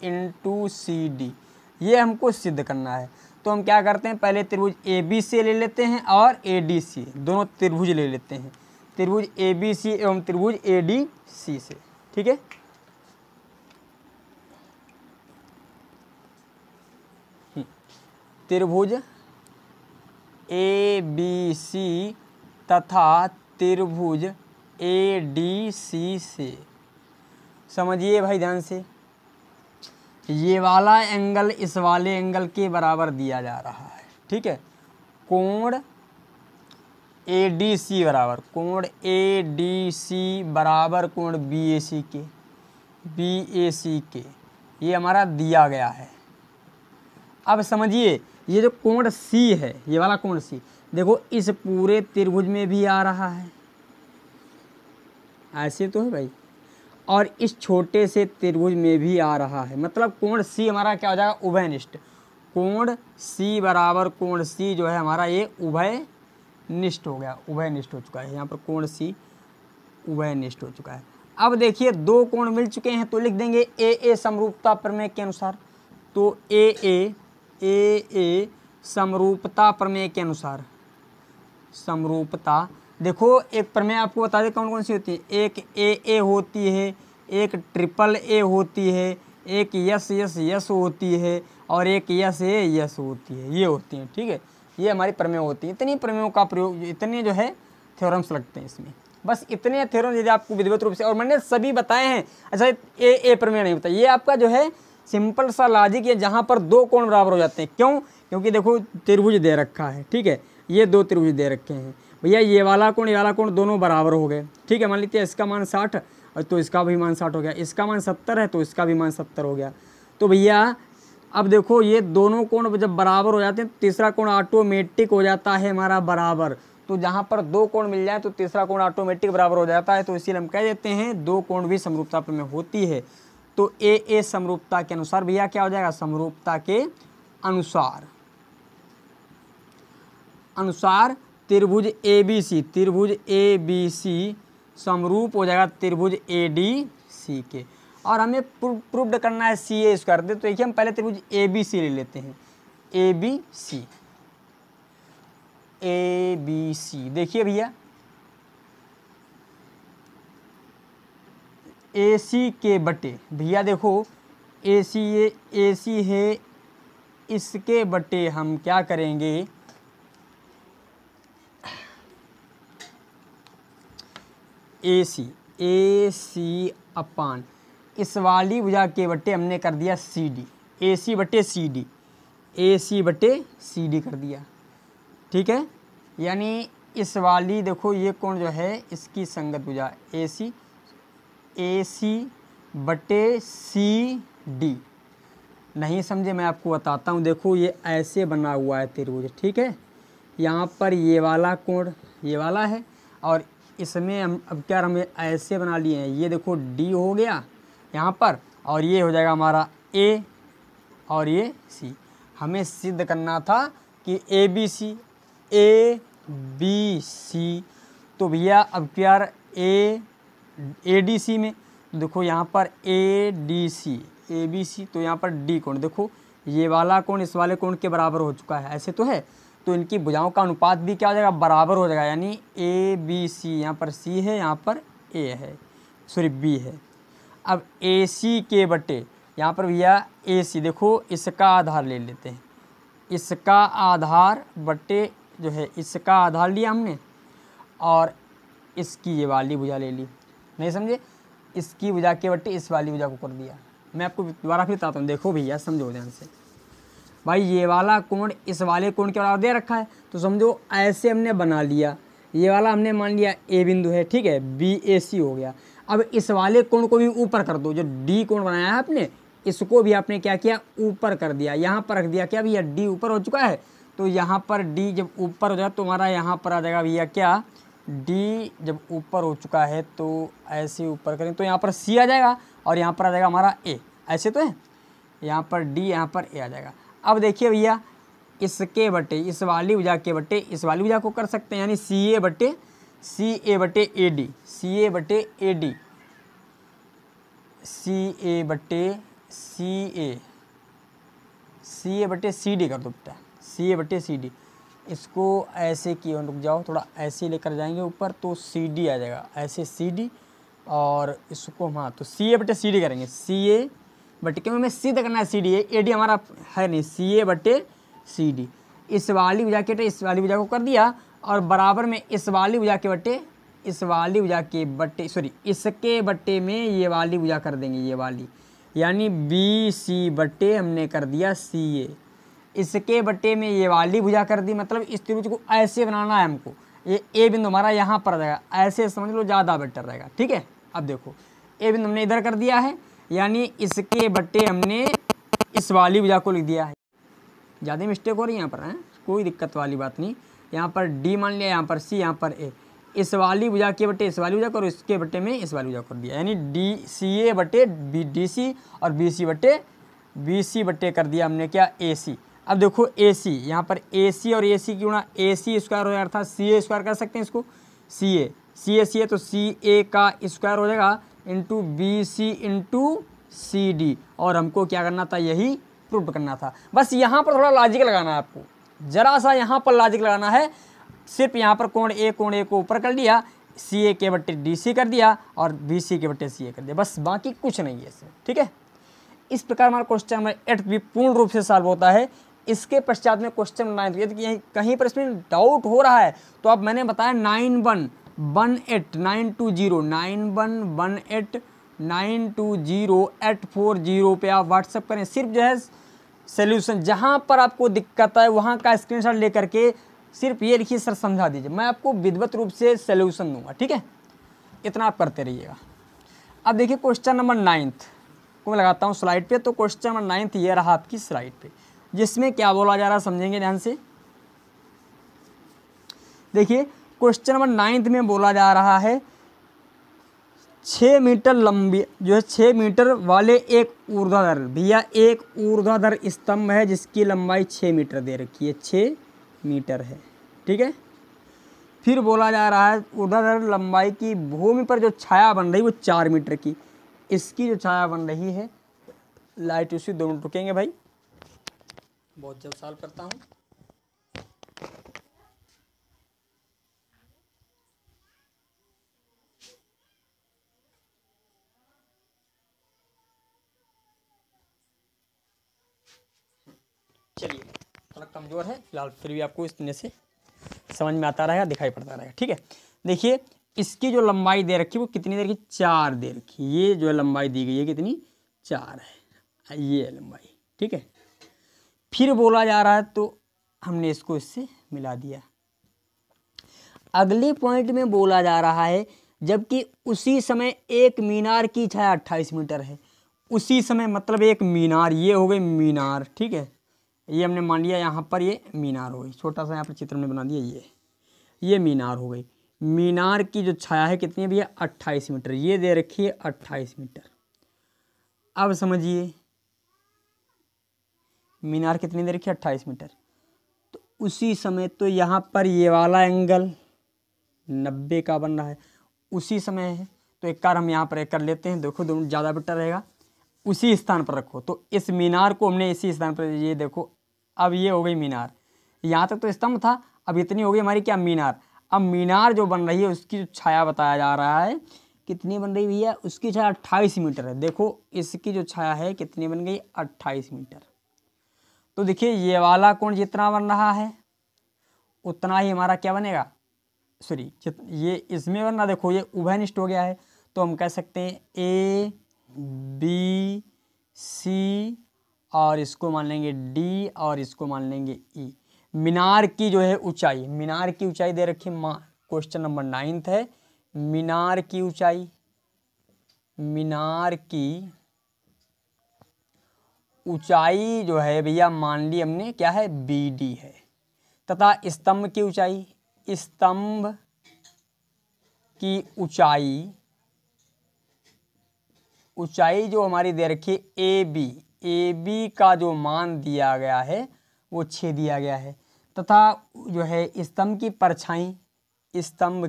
× CD, ये हमको सिद्ध करना है। तो हम क्या करते हैं, पहले त्रिभुज ABC ले लेते हैं और ADC, दोनों त्रिभुज ले लेते हैं, त्रिभुज ABC एवं त्रिभुज ADC से। ठीक है, त्रिभुज ABC तथा त्रिभुज ADC से। समझिए भाई ध्यान से, ये वाला एंगल इस वाले एंगल के बराबर दिया जा रहा है। ठीक है, कोण ADC बराबर कोण BAC के, ये हमारा दिया गया है। अब समझिए ये जो कोण C है, ये वाला कोण C, देखो इस पूरे त्रिभुज में भी आ रहा है, ऐसे तो है भाई, और इस छोटे से त्रिभुज में भी आ रहा है। मतलब कोण सी हमारा क्या हो जाएगा, उभयनिष्ठ। कोण सी बराबर कोण सी जो है हमारा ये उभयनिष्ठ हो गया, उभयनिष्ठ हो चुका है। यहाँ पर कोण सी उभयनिष्ठ हो चुका है। अब देखिए दो कोण मिल चुके हैं तो लिख देंगे ए समरूपता प्रमेय के अनुसार। तो ए समरूपता प्रमेय के अनुसार, समरूपता, देखो एक प्रमेय आपको बता दें कौन कौन सी होती है। एक ए होती है, एक ट्रिपल ए होती है, एक यस होती है, और एक यस होती है। ये होती हैं, ठीक है, ये हमारी प्रमेय होती है। इतनी प्रमेयों का प्रयोग, इतने जो है थ्योरम्स लगते हैं इसमें, बस इतने थ्योरम यदि आपको विधिवत रूप से, और मैंने सभी बताए हैं। अच्छा ए प्रमेय नहीं बताया, ये आपका जो है सिंपल सा लॉजिक है जहाँ पर दो कोण बराबर हो जाते हैं। क्यों? क्योंकि देखो त्रिभुज दे रखा है, ठीक है, ये दो त्रिभुज दे रखे हैं भैया, ये वाला कोण दोनों बराबर हो गए, ठीक है। मान लीजिए इसका मान 60 और तो इसका भी मान 60 हो गया, इसका मान 70 है तो इसका भी मान 70 हो गया। तो भैया अब देखो ये दोनों कोण जब बराबर हो जाते हैं, तीसरा कोण ऑटोमेटिक हो जाता है हमारा बराबर। तो जहाँ पर दो कोण मिल जाए तो तीसरा कोण ऑटोमेटिक बराबर हो जाता है। तो इसीलिए हम कह देते हैं दो कोण भी समरूपता में होती है। तो ए समरूपता के अनुसार भैया क्या हो जाएगा, समरूपता के अनुसार त्रिभुज ए बी सी समरूप हो जाएगा त्रिभुज ए डी सी के। और हमें प्रूव्ड करना है सी ए स्क्वायर दे, तो देखिए हम पहले त्रिभुज ए बी सी ले लेते हैं। ए बी सी देखिए भैया, ए सी के बटे, भैया देखो ए सी है, इसके बटे हम क्या करेंगे, ए सी अपान इस वाली भुजा के बटे हमने कर दिया सी डी, ए सी बटे सी डी कर दिया, ठीक है। यानी इस वाली देखो ये कोण जो है इसकी संगत भुजा ए सी बटे सी डी। नहीं समझे मैं आपको बताता हूँ, देखो ये ऐसे बना हुआ है त्रिभुज, ठीक है। यहाँ पर ये वाला कोण ये वाला है, और इसमें हम अब क्या हमें ऐसे बना लिए हैं, ये देखो डी हो गया यहाँ पर, और ये हो जाएगा हमारा ए और ये सी। हमें सिद्ध करना था कि ए बी सी। तो भैया अब क्या ए डी सी में देखो यहाँ पर ए बी सी, तो यहाँ पर डी कोण देखो ये वाला कोण इस वाले कोण के बराबर हो चुका है, ऐसे तो है। तो इनकी भुजाओं का अनुपात भी क्या हो जाएगा, बराबर हो जाएगा। यानी ए बी सी, यहाँ पर सी है, यहाँ पर ए है, सॉरी बी है। अब ए सी के बटे यहाँ पर भैया ए सी, देखो इसका आधार ले लेते हैं, इसका आधार बटे जो है इसका आधार लिया हमने, और इसकी ये वाली भुजा ले ली। नहीं समझे, इसकी भुजा के बटे इस वाली भुजा को कर दिया। मैं आपको दोबारा फिर बताता हूँ, देखो भैया समझो ध्यान से। भाई ये वाला कोण इस वाले कोण के बराबर दे रखा है, तो समझो ऐसे हमने बना लिया, ये वाला हमने मान लिया ए बिंदु है, ठीक है, बी ए सी हो गया। अब इस वाले कोण को भी ऊपर कर दो, जो डी कोण बनाया है आपने इसको भी आपने क्या किया, ऊपर कर दिया। यहाँ पर रख दिया क्या भैया, डी ऊपर हो चुका है। तो यहाँ पर डी जब ऊपर हो जाए तो हमारा यहाँ पर आ जाएगा भैया क्या, डी जब ऊपर हो चुका है तो ऐसे ऊपर करें तो यहाँ पर सी आ जाएगा, और यहाँ पर आ जाएगा हमारा ए, ऐसे तो है। यहाँ पर डी, यहाँ पर ए आ जाएगा। अब देखिए भैया इसके बटे इस वाली भुजा के बटे इस वाली भुजा को कर सकते हैं, यानी सी ए बटे ए डी, सी ए बटे ए डी, सी ए बटे सी डी कर दो बेटा, सी ए बटे सी डी। इसको ऐसे किए, रुक जाओ थोड़ा ऐसे लेकर जाएंगे ऊपर तो सी डी आ जाएगा, ऐसे सी डी, और इसको हाँ तो सी ए बटे सी डी करेंगे, सी ए बटे, क्योंकि हमें सिद्ध करना है सी डी, ए डी हमारा है नहीं, सी ए बटे सी डी। इस वाली भुजा के बटे इस वाली भुजा को कर दिया, और बराबर में इस वाली भुजा के बटे सॉरी इसके बटे में ये वाली भुजा कर देंगे, ये वाली, यानी बी सी बटे हमने कर दिया सी ए। इसके बटे में ये वाली भुजा कर दी, मतलब इस त्रिभुज को ऐसे बनाना है हमको। ये ए बिंदु हमारा यहाँ पर रहेगा, ऐसे समझ लो ज़्यादा बेटर रहेगा, ठीक है। अब देखो ए बिंदु हमने इधर कर दिया है, यानी इसके बटे हमने इस वाली भुजा को लिख दिया है। ज़्यादा मिस्टेक हो रही है यहाँ पर है, कोई दिक्कत वाली बात नहीं। यहाँ पर डी मान लिया, यहाँ पर सी, यहाँ पर ए। इस वाली भुजा के बटे इस वाली भुजा को और इसके बटे में इस वाली भुजा कर दिया, यानी डी सी ए बटे डी सी और बी सी बटे कर दिया हमने क्या, ए सी। अब देखो ए सी, यहाँ पर ए सी और ए सी की गुणा ए सी स्क्वायर हो जाएगा, अर्थात सी ए स्क्वायर कर सकते हैं इसको, सी ए तो सी ए का स्क्वायर हो जाएगा into B C into C D. और हमको क्या करना था, यही प्रूव करना था। बस यहाँ पर थोड़ा लॉजिक लगाना है आपको, जरा सा यहाँ पर लॉजिक लगाना है। सिर्फ यहाँ पर कोण ए को ऊपर कर लिया, सी ए के बट्टे डी सी कर दिया और बी सी के बट्टे सी ए कर दिया, बस बाकी कुछ नहीं है इसमें, ठीक है। इस प्रकार हमारा क्वेश्चन नंबर 8 भी पूर्ण रूप से सॉल्व होता है। इसके पश्चात में क्वेश्चन नंबर 9, यदि कहीं पर इसमें डाउट हो रहा है तो अब मैंने बताया 9118920920 पे आप व्हाट्सअप करें। सिर्फ जो है सॉल्यूशन जहाँ पर आपको दिक्कत है वहाँ का स्क्रीनशॉट लेकर के सिर्फ ये लिखिए सर समझा दीजिए, मैं आपको विधिवत रूप से सॉल्यूशन दूंगा, ठीक है। इतना आप करते रहिएगा। अब देखिए क्वेश्चन नंबर 9 को मैं लगाता हूँ स्लाइड पे। तो क्वेश्चन नंबर 9 ये रहा आपकी स्लाइड पे, जिसमें क्या बोला जा रहा है समझेंगे ध्यान से। देखिए क्वेश्चन नंबर 9 में बोला जा रहा है 6 मीटर लंबी जो है 6 मीटर वाले एक ऊर्ध्वाधर, भैया एक ऊर्ध्वाधर स्तंभ है जिसकी लंबाई 6 मीटर दे रखी है, 6 मीटर है, ठीक है। फिर बोला जा रहा है ऊर्ध्वाधर लंबाई की भूमि पर जो छाया बन रही वो 4 मीटर की, इसकी जो छाया बन रही है, लाइट उसी 2 मिनट रुकेंगे भाई, बहुत जल्द सॉल्व करता हूँ। चलिए थोड़ा कमज़ोर है फिलहाल, फिर भी आपको इस तरह से समझ में आता रहेगा, दिखाई पड़ता रहेगा, ठीक है। देखिए इसकी जो लंबाई दे रखी वो कितनी दे रखी, 4 दे रखी। ये जो लंबाई दी गई है कितनी, 4 है, ये लंबाई, ठीक है। फिर बोला जा रहा है तो हमने इसको इससे मिला दिया। अगले पॉइंट में बोला जा रहा है जबकि उसी समय एक मीनार की छाया 28 मीटर है। उसी समय मतलब एक मीनार, ये हो गई मीनार, ठीक है। ये हमने मान लिया यहाँ पर ये मीनार हो गई, छोटा सा यहाँ पर चित्र हमने बना दिया, ये मीनार हो गई। मीनार की जो छाया है कितनी है भैया, 28 मीटर, ये दे रखी है 28 मीटर। अब समझिए मीनार कितनी दे रखी है, 28 मीटर। तो उसी समय तो यहाँ पर ये वाला एंगल 90 का बन रहा है, उसी समय है। तो एक कार हम यहाँ पर एक कर लेते हैं, देखो दोनों ज़्यादा बेटर रहेगा, उसी स्थान पर रखो। तो इस मीनार को हमने इसी स्थान पर, ये देखो अब ये हो गई मीनार, यहाँ तक तो स्तंभ था, अब इतनी हो गई हमारी क्या, मीनार। अब मीनार जो बन रही है उसकी जो छाया बताया जा रहा है कितनी बन रही भैया, उसकी छाया 28 मीटर है। देखो इसकी जो छाया है कितनी बन गई, 28 मीटर। तो देखिए ये वाला कोण जितना बन रहा है उतना ही हमारा क्या बनेगा, सॉरी ये इसमें बनना, देखो ये उभयनिष्ठ हो गया है। तो हम कह सकते हैं ए बी सी और इसको मान लेंगे डी और इसको मान लेंगे ई। मीनार की जो है ऊंचाई, मीनार की ऊंचाई दे रखी, क्वेश्चन नंबर 9 है। मीनार की ऊंचाई, मीनार की ऊंचाई जो है भैया मान ली हमने क्या है, बी डी है। तथा स्तंभ की ऊंचाई, स्तंभ की ऊंचाई, ऊंचाई जो हमारी दे रखी है ए बी का जो मान दिया गया है वो 6 दिया गया है। तथा जो है स्तंभ की परछाई, स्तंभ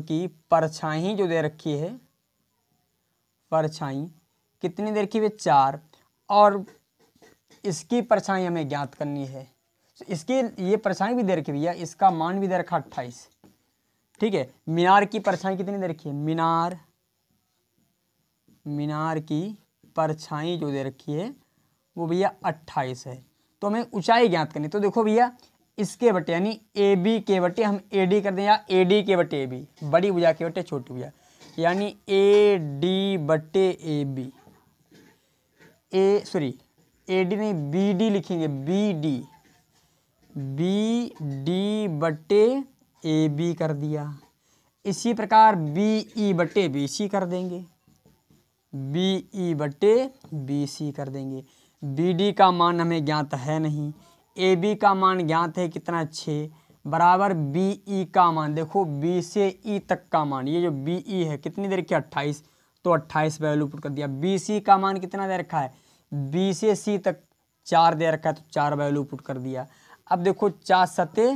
की परछाई जो दे रखी है, परछाई कितनी दे रखी है, 4। और इसकी परछाई हमें ज्ञात करनी है। तो इसकी ये परछाई भी दे रखी भैया, इसका मान भी दे रखा 28, ठीक है। मीनार की परछाई कितनी दे रखी है, मीनार की परछाई जो दे रखी है वो भैया 28 है। तो हमें ऊंचाई ज्ञात करनी। तो देखो भैया इसके बटे यानी ए बी के बटे हम ए डी कर दें, या ए डी के बटे ए बी, बड़ी भुजा के बटे छोटी भुजा, यानी ए डी बटे ए बी, ए डी नहीं बी डी लिखेंगे, बी डी बटे ए बी कर दिया। इसी प्रकार बी ई बटे बी सी कर देंगे, बी ई बटे बी सी कर देंगे। बी डी का मान हमें ज्ञात है नहीं, ए बी का मान ज्ञात है कितना 6 बराबर बी ई का मान, देखो बी से ई तक का मान, ये जो बी ई है कितनी दे रखी है 28, तो 28 वैल्यू पुट कर दिया। बी सी का मान कितना दे रखा है, बी से सी तक 4 दे रखा है, तो 4 वैल्यू पुट कर दिया। अब देखो 4 सते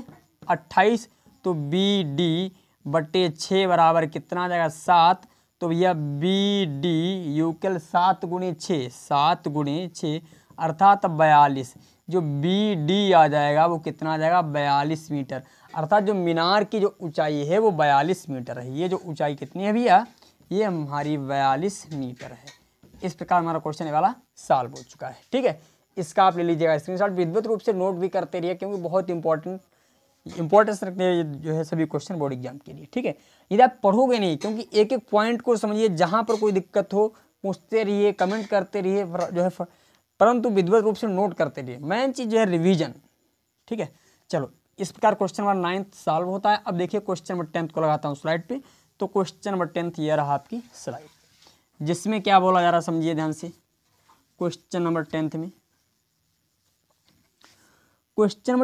28, तो बी डी बटे 6 बराबर कितना आ जाएगा 7, तो भैया बी डी यूक्ल 7 गुणे 6, 7 गुणे 6 अर्थात 42। जो बी डी आ जाएगा वो कितना आ जाएगा 42 मीटर, अर्थात जो मीनार की जो ऊंचाई है वो 42 मीटर है। ये जो ऊंचाई कितनी है भैया, ये हमारी 42 मीटर है। इस प्रकार हमारा क्वेश्चन वाला सॉल्व हो चुका है। ठीक है, इसका आप ले लीजिएगा स्क्रीनशॉट, विधिवत रूप से नोट भी करते रहिए क्योंकि बहुत इंपॉर्टेंस रखते हैं जो है सभी क्वेश्चन बोर्ड एग्जाम के लिए। ठीक है, यदि आप पढ़ोगे नहीं, क्योंकि एक एक पॉइंट को समझिए, जहाँ पर कोई दिक्कत हो पूछते रहिए, कमेंट करते रहिए जो है, परंतु विधिवत रूप से नोट करते रहिए। मेन चीज़ जो है रिवीजन। ठीक है, चलो इस प्रकार क्वेश्चन नंबर 9 सॉल्व होता है। अब देखिए क्वेश्चन नंबर 10 को लगाता हूँ स्लाइड पे। तो क्वेश्चन नंबर 10 ये रहा आपकी स्लाइड, जिसमें क्या बोला जा रहा है समझिए ध्यान से। क्वेश्चन नंबर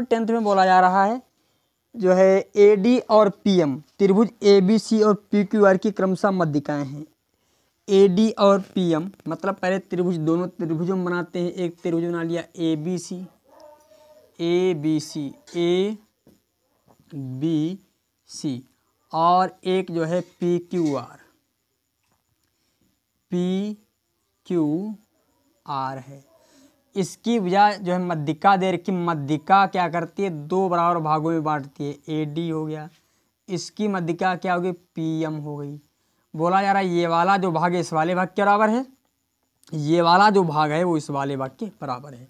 10 में बोला जा रहा है जो है ए डी और पी एम त्रिभुज ए बी सी और पी क्यू आर की क्रमशः मध्यिकाएं हैं। ए डी और पी एम मतलब पहले त्रिभुज, दोनों त्रिभुजों में बनाते हैं। एक त्रिभुज बना लिया A B C, A B C, और एक जो है पी क्यू आर है। इसकी वजह जो है मध्यिका दे रखी, मध्यिका क्या करती है, 2 बराबर भागों में बांटती है। ए डी हो गया, इसकी मध्यिका क्या होगी, पी एम हो गई। बोला जा रहा है ये वाला जो भाग है इस वाले भाग के बराबर है, ये वाला जो भाग है वो इस वाले भाग के बराबर है।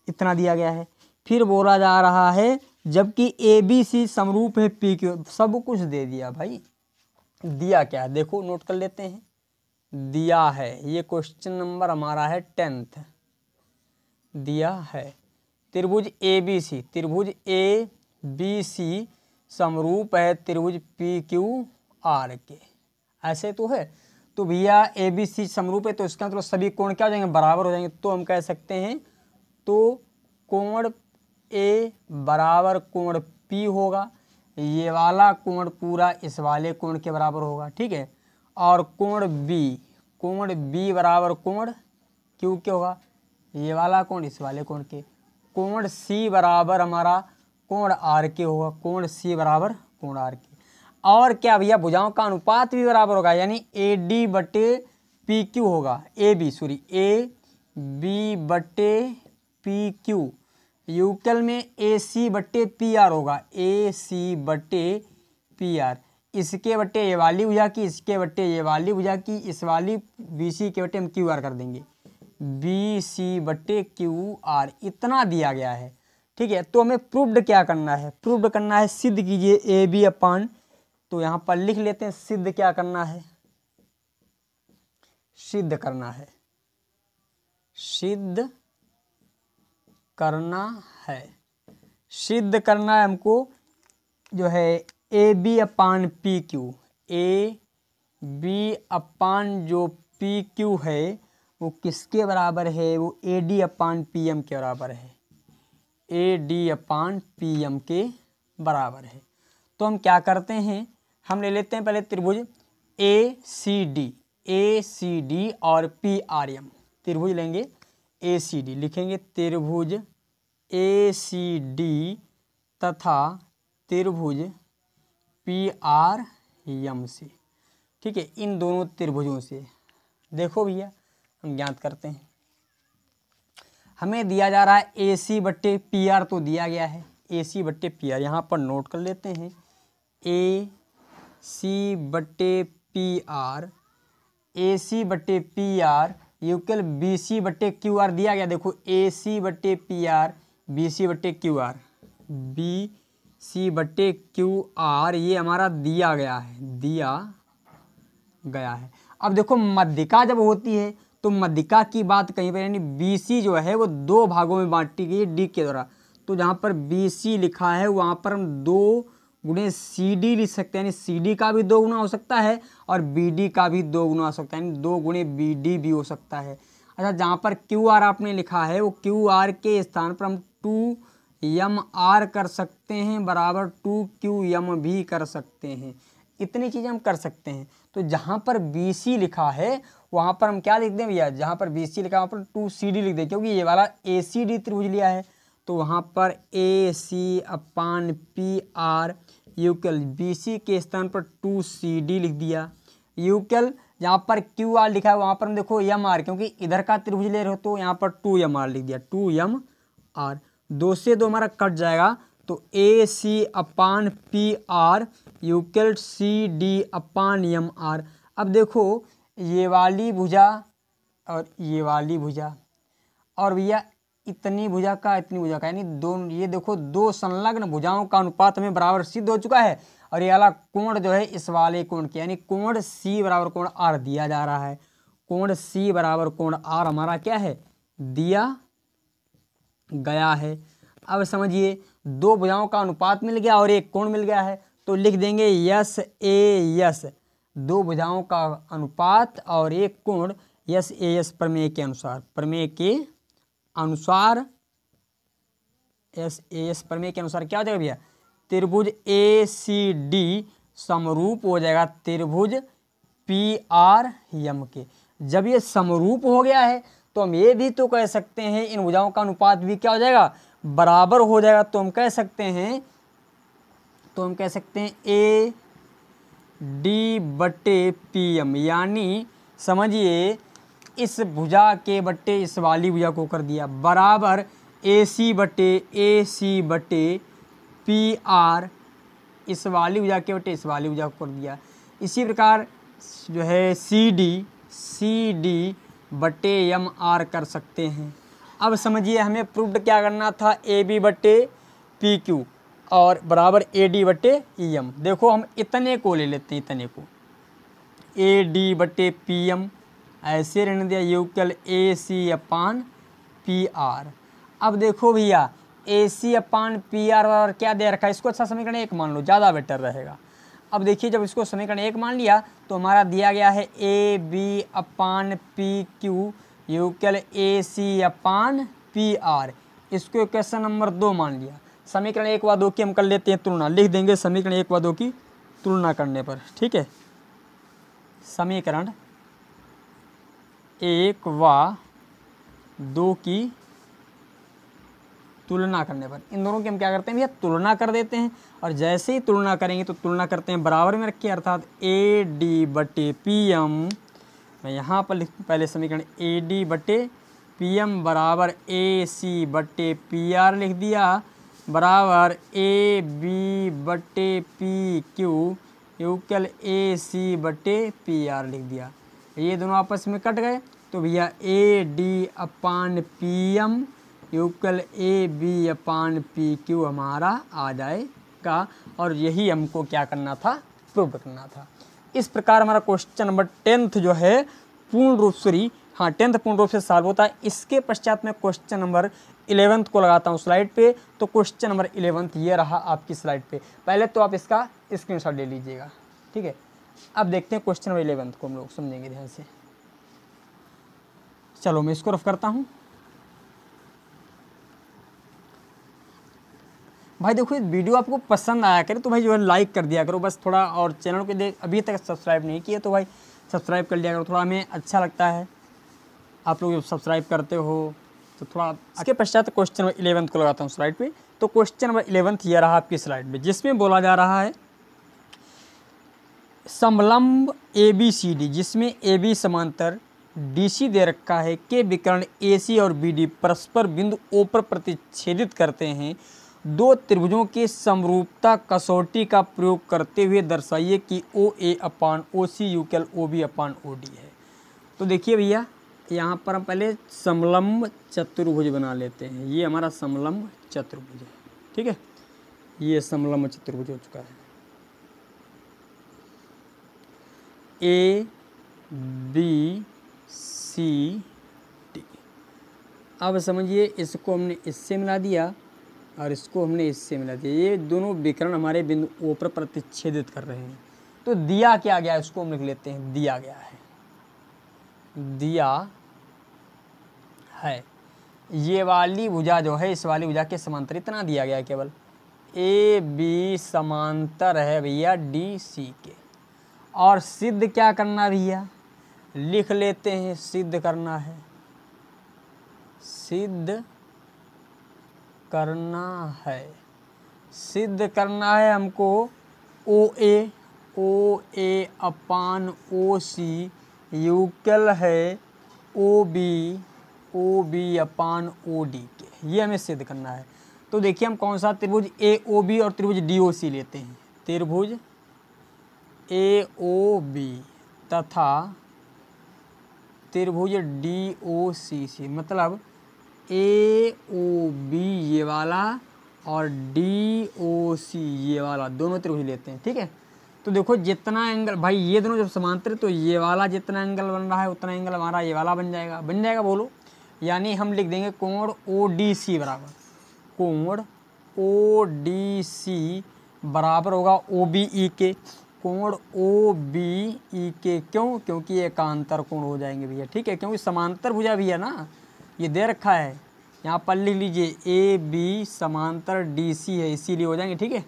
इतना दिया गया है। फिर बोला जा रहा है जबकि ए बी सी समरूप है पी क्यू, सब कुछ दे दिया भाई। दिया क्या है देखो, नोट कर लेते हैं। दिया है, ये क्वेश्चन नंबर हमारा है 10th। दिया है त्रिभुज ए बी सी समरूप है त्रिभुज पी क्यू आर के, ऐसे तो है। तो भैया ए बी सी समरूप है, तो इसका मतलब सभी कोण क्या हो जाएंगे, बराबर हो जाएंगे। तो हम कह सकते हैं तो कोण ए बराबर कोण पी होगा, ये वाला कोण पूरा इस वाले कोण के बराबर होगा। ठीक है, और कोण बी बराबर कोण क्यू के होगा, ये वाला कोण इस वाले कोण के। कोण सी बराबर हमारा कोण आर के होगा, कोण सी बराबर कोण आर के। और क्या भैया, भुजाओं का अनुपात भी बराबर होगा, यानी ए डी बटे पी क्यू होगा, ए बी बटे पी क्यू। यूक्ल में ए सी बटे पी आर होगा, ए सी बटे पी आर। इसके बटे ये वाली भुजा की, इसके बटे ये वाली भुजा की, इस वाली बी सी के बटे हम क्यू आर कर देंगे, बी सी बटे क्यू आर। इतना दिया गया है। ठीक है, तो हमें प्रूव्ड क्या करना है, प्रूव्ड करना है, सिद्ध कीजिए ए बी अपान, तो यहाँ पर लिख लेते हैं सिद्ध क्या करना है, सिद्ध करना है, सिद्ध करना है हमको जो है A B upon P Q, A B upon जो पी क्यू है वो किसके बराबर है, वो A D upon P M के बराबर है, A D upon P M के बराबर है। तो हम क्या करते हैं, हम ले लेते हैं पहले त्रिभुज ए सी डी और पी आर एम। त्रिभुज लेंगे ए सी डी, लिखेंगे त्रिभुज ए सी डी तथा त्रिभुज पी आर एम से। ठीक है, इन दोनों त्रिभुजों से देखो भैया हम ज्ञात करते हैं। हमें दिया जा रहा है ए सी बट्टे पी आर, तो दिया गया है ए सी बट्टे पी आर, यहाँ पर नोट कर लेते हैं ए सी बट्टे पी आर, ए सी बट्टे पी आर यूक्ल बी सी बट्टे क्यू आर दिया गया। देखो ए सी बट्टे पी आर, बी सी बट्टे क्यू आर, बी सी बट्टे क्यू आर, ये हमारा दिया गया है। अब देखो मध्यिका जब होती है तो मध्यिका की बात कहीं पर, यानी बी सी जो है वो 2 भागों में बांटी गई है डी के द्वारा। तो जहाँ पर बी सी लिखा है वहाँ पर हम 2 गुणे सी डी लिख सकते हैं, यानी सी डी का भी 2 गुना हो सकता है और बी डी का भी 2 गुना हो सकता है, यानी 2 गुणे बी डी भी हो सकता है। अच्छा, जहाँ पर क्यू आर आपने लिखा है वो क्यू आर के स्थान पर हम 2 यम आर कर सकते हैं बराबर 2Q यम भी कर सकते हैं। इतनी चीज़ें हम कर सकते हैं। तो जहाँ पर BC लिखा है वहाँ पर हम क्या लिख दें भैया, जहाँ पर BC लिखा है वहाँ पर 2CD लिख दें, क्योंकि ये वाला ACD त्रिभुज लिया है। तो वहाँ पर AC/PR यूकल BC के स्थान पर 2CD लिख दिया। यूकल जहाँ पर QR लिखा है वहाँ पर हम देखो MR, क्योंकि इधर का त्रिभुज ले रहे हो तो यहाँ पर 2MR लिख दिया, 2MR। 2 से 2 हमारा कट जाएगा तो AC/PR यूकल CD/MR। अब देखो ये वाली भुजा और ये वाली भुजा और भैया इतनी भुजा का इतनी भुजा का, यानी दोनों, ये देखो दो संलग्न भुजाओं का अनुपात हमें बराबर सिद्ध हो चुका है। और ये वाला कोण जो है इस वाले कोण के, यानी कोण C बराबर कोण R दिया जा रहा है। कोण C बराबर कोण R हमारा क्या है, दिया गया है। अब समझिए दो भुजाओं का अनुपात मिल गया और एक कोण मिल गया है, तो लिख देंगे SAS, दो भुजाओं का अनुपात और एक कोण SAS प्रमेय के अनुसार, प्रमेय के अनुसार SAS प्रमेय के अनुसार क्या हो जाएगा भैया, त्रिभुज ACD समरूप हो जाएगा त्रिभुज PRM के। जब ये समरूप हो गया है तो हम ये भी तो कह सकते हैं इन भुजाओं का अनुपात भी क्या हो जाएगा, बराबर हो जाएगा। तो हम कह सकते हैं AD/PM, यानी समझिए इस भुजा के बट्टे इस वाली भुजा को कर दिया बराबर AC/PR, इस वाली भुजा के बट्टे इस वाली भुजा को कर दिया। इसी प्रकार जो है CD/MR कर सकते हैं। अब समझिए हमें प्रूव्ड क्या करना था, AB/PQ और बराबर AD/EM। देखो हम इतने को ले लेते हैं, इतने को AD/PM ऐसे रहने दिया यूकल AC/PR। अब देखो भैया AC/PR और क्या दे रखा है, इसको अच्छा समीकरण 1 मान लो, ज़्यादा बेटर रहेगा। अब देखिए जब इसको समीकरण 1 मान लिया तो हमारा दिया गया है AB/PQ यूकल AC/PR। इसको क्वेश्चन नंबर 2 मान लिया। समीकरण 1 व 2 की हम कर लेते हैं तुलना, लिख देंगे समीकरण 1 व 2 की तुलना करने पर, ठीक है। समीकरण 1 व 2 की तुलना करने पर इन दोनों की हम क्या करते हैं भैया, तुलना कर देते हैं। और जैसे ही तुलना करेंगे तो तुलना करते हैं बराबर में रखिए, अर्थात AD/PM। मैं यहाँ पर पहले समीकरण AD/PM बराबर AC/PR लिख दिया बराबर AB/PQ यूकल AC/PR लिख दिया। ये दोनों आपस में कट गए तो भैया AD/PM यूकल AB/PQ हमारा आ जाएगा। और यही हमको क्या करना था, प्रूव करना था। इस प्रकार हमारा क्वेश्चन नंबर 10th जो है पूर्ण रूप से 10th पूर्ण रूप से सॉल्व होता है। इसके पश्चात में क्वेश्चन नंबर 11th को लगाता हूँ स्लाइड पे। तो क्वेश्चन नंबर 11th ये रहा आपकी स्लाइड पे। पहले तो आप इसका स्क्रीनशॉट ले लीजिएगा, ठीक है। अब देखते हैं क्वेश्चन नंबर 11th को हम लोग समझेंगे ध्यान से। चलो मैं इसको रफ करता हूँ। भाई देखो ये वीडियो आपको पसंद आया करे तो भाई जो है लाइक कर दिया करो बस थोड़ा, और चैनल को अभी तक सब्सक्राइब नहीं किया तो भाई सब्सक्राइब कर लिया करो, थोड़ा हमें अच्छा लगता है आप लोग जब सब्सक्राइब करते हो तो थोड़ा। इसके पश्चात क्वेश्चन नंबर 11th को लगाता हूँ स्लाइड पे। तो क्वेश्चन नंबर 11th ये रहा आपकी स्लाइड में, जिसमें बोला जा रहा है समलंब ABCD, जिसमें AB समांतर DC दे रखा है के विकर्ण AC और BD परस्पर बिंदु O पर प्रतिच्छेदित करते हैं। दो त्रिभुजों की समरूपता कसौटी का प्रयोग करते हुए दर्शाइए कि OA/OC यूकल OB/OD है। तो देखिए भैया यहाँ पर हम पहले समलंब चतुर्भुज बना लेते हैं। ये हमारा समलंब चतुर्भुज है, ठीक है। ये समलंब चतुर्भुज हो चुका है। ABCD। अब समझिए इसको हमने इससे मिला दिया और इसको हमने इससे मिला दिया। ये दोनों विकर्ण हमारे बिंदु O पर प्रतिच्छेदित कर रहे हैं। तो दिया क्या गया इसको हम लिख लेते हैं, दिया गया है, दिया है ये वाली भुजा जो है इस वाली भुजा के समांतर इतना दिया गया है केवल, ए बी समांतर है भैया डी सी के। और सिद्ध क्या करना भैया, लिख लेते हैं, सिद्ध करना है, सिद्ध करना है, सिद्ध करना है हमको ओ ए अपान ओ सी यूकल है ओ बी अपान ओ डी के, ये हमें सिद्ध करना है। तो देखिए हम कौन सा त्रिभुज ए ओ बी और त्रिभुज डी ओ सी लेते हैं, त्रिभुज ए ओ बी तथा त्रिभुज डी ओ सी से, मतलब ए ओ बी ये वाला और डी ओ सी ये वाला, दोनों त्रिभुज लेते हैं। ठीक है, तो देखो जितना एंगल भाई ये दोनों जब समांतर तो ये वाला जितना एंगल बन रहा है उतना एंगल हमारा ये वाला बन जाएगा बोलो। यानी हम लिख देंगे कोण ओ डी सी बराबर, कोण ओ डी सी बराबर होगा ओ बी ई के, कोण ओ बी ई के। क्यों? क्योंकि ये एकांतर कोण हो जाएंगे भैया। ठीक है, क्योंकि समांतर भुजा भी है ना, ये दे रखा है यहाँ पर, लिख लीजिए ए बी समांतर डी सी है, इसीलिए हो जाएंगे। ठीक है,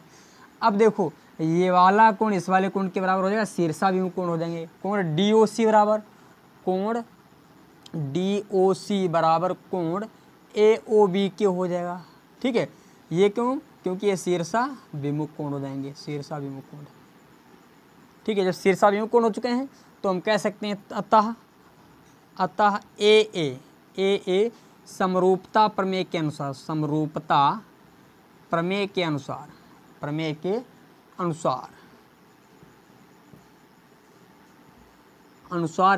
अब देखो ये वाला कोण इस वाले कोण के बराबर हो जाएगा, शीर्षाभिमुख कोण हो जाएंगे। कोण डी ओ सी बराबर, कोण डी ओ सी बराबर कोण ए ओ बी के हो जाएगा। ठीक है, ये क्यों? क्योंकि ये शीर्षाभिमुख कोण हो जाएंगे, शीर्षाभिमुख कोण। ठीक है, जब शीर्षाभिमुख कोण हो चुके हैं तो हम कह सकते हैं अतः ए समरूपता प्रमेय के अनुसार, समरूपता प्रमेय के अनुसार, प्रमेय के अनुसार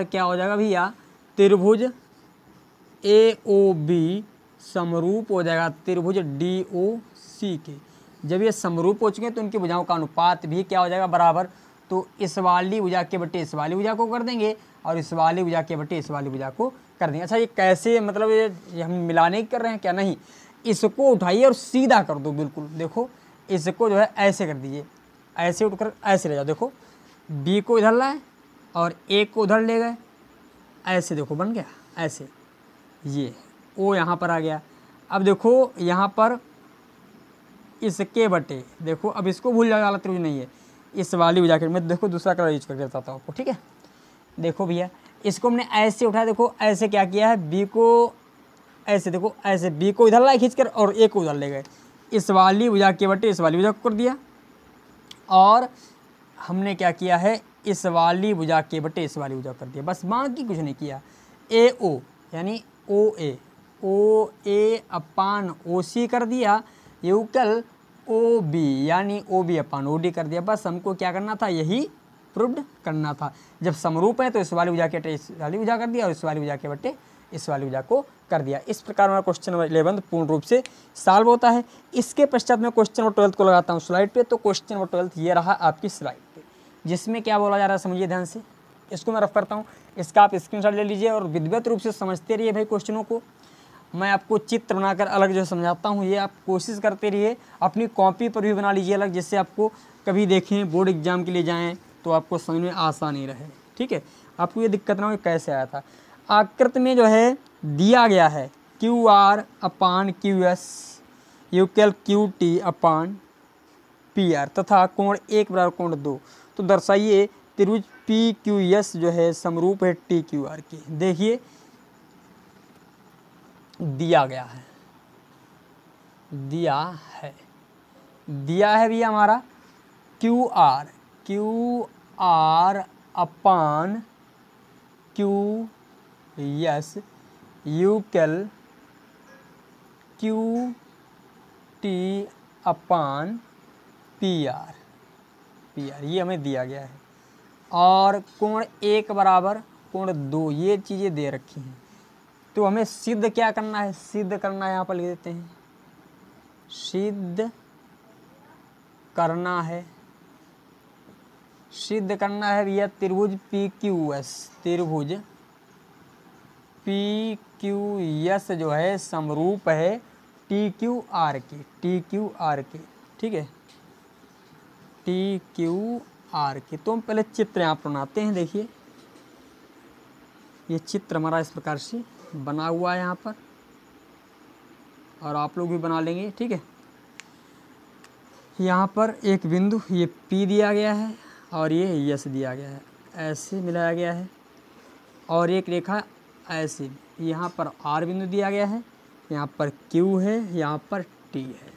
क्या हो जाएगा भैया, त्रिभुज ए ओ बी समरूप हो जाएगा त्रिभुज डी ओ सी के। जब ये समरूप हो चुके हैं तो उनकी भुजाओं का अनुपात भी क्या हो जाएगा, बराबर। तो इस वाली भुजा के बटे इस वाली भुजा को कर देंगे और इस वाली भुजा के बटे इस वाली भुजा को कर देंगे। अच्छा, ये कैसे, मतलब ये हम मिलाने कर रहे हैं क्या? नहीं, इसको उठाइए और सीधा कर दो। बिल्कुल देखो, इसको जो है ऐसे कर दीजिए, ऐसे उठकर ऐसे ले जाओ। देखो बी को इधर लाए और ए को उधर ले गए, ऐसे देखो बन गया ऐसे, ये ओ यहाँ पर आ गया। अब देखो यहाँ पर इसके बटे, देखो अब इसको भूल जाओ, वाला त्रिभुज नहीं है, इस वाली भुजा के मैं देखो दूसरा कलर यूज करके बताता हूँ आपको। ठीक है, देखो भैया इसको हमने ऐसे उठाया, देखो ऐसे क्या किया है, बी को ऐसे, देखो ऐसे बी को इधर लाए खींचकर और ए को उधर ले गए, इस वाली भुजा के बटे इस वाली भुजा को कर दिया। और हमने क्या किया है, इस वाली भुजा के बटे इस वाली भुजा कर दिया, बस बाकी कुछ नहीं किया। ए ओ यानी ओ ए अपान ओ सी कर दिया, यूकल ओ बी यानी ओ बी अपान ओ डी कर दिया। बस हमको क्या करना था, यही प्रूव्ड करना था। जब समरूप है तो इस वाली भुजा के बटे इस वाली भुजा कर दिया और इस वाली भुजा के बटे इस वाली भुजा को कर दिया। इस प्रकार हमारा क्वेश्चन नंबर 11 पूर्ण रूप से सॉल्व होता है। इसके पश्चात मैं क्वेश्चन नंबर 12 को लगाता हूँ स्लाइड पे। तो क्वेश्चन नंबर 12 ये रहा आपकी स्लाइड पे, जिसमें क्या बोला जा रहा है समझिए ध्यान से। इसको मैं रफ करता हूँ, इसका आप स्क्रीनशॉट ले लीजिए और विधिवत रूप से समझते रहिए भाई क्वेश्चनों को। मैं आपको चित्र बनाकर अलग जो समझाता हूँ, ये आप कोशिश करते रहिए, अपनी कॉपी पर भी बना लीजिए अलग, जिससे आपको कभी देखें बोर्ड एग्जाम के लिए जाएँ तो आपको समझ में आसानी रहे। ठीक है, आपको ये दिक्कत ना हो कैसे आया था। आकृति में जो है दिया गया है Q R upon Q S equal Q T upon P R तथा कोण 1 बराबर कोण 2। तो दर्शाइए त्रिभुज पी क्यू एस जो है समरूप है टी क्यू आर के। देखिए दिया गया है, दिया है भैया हमारा Q R upon Q S equal Q T upon P R, ये हमें दिया गया है। और कोण 1 बराबर कोण 2, ये चीज़ें दे रखी हैं। तो हमें सिद्ध क्या करना है, सिद्ध करना है, यहाँ पर लिख देते हैं, सिद्ध करना है भैया त्रिभुज पी क्यू एस, त्रिभुज पी क्यू एस जो है समरूप है टी क्यू आर के। ठीक है, टी क्यू आर के। तो हम पहले चित्र यहाँ पर बनाते हैं। देखिए ये चित्र हमारा इस प्रकार से बना हुआ है यहाँ पर। और आप लोग भी बना लेंगे, ठीक है। यहाँ पर एक बिंदु ये P दिया गया है और ये S दिया गया है, ऐसे मिलाया गया है, और एक रेखा ऐसे, यहाँ पर R बिंदु दिया गया है, यहाँ पर Q है, यहाँ पर T है,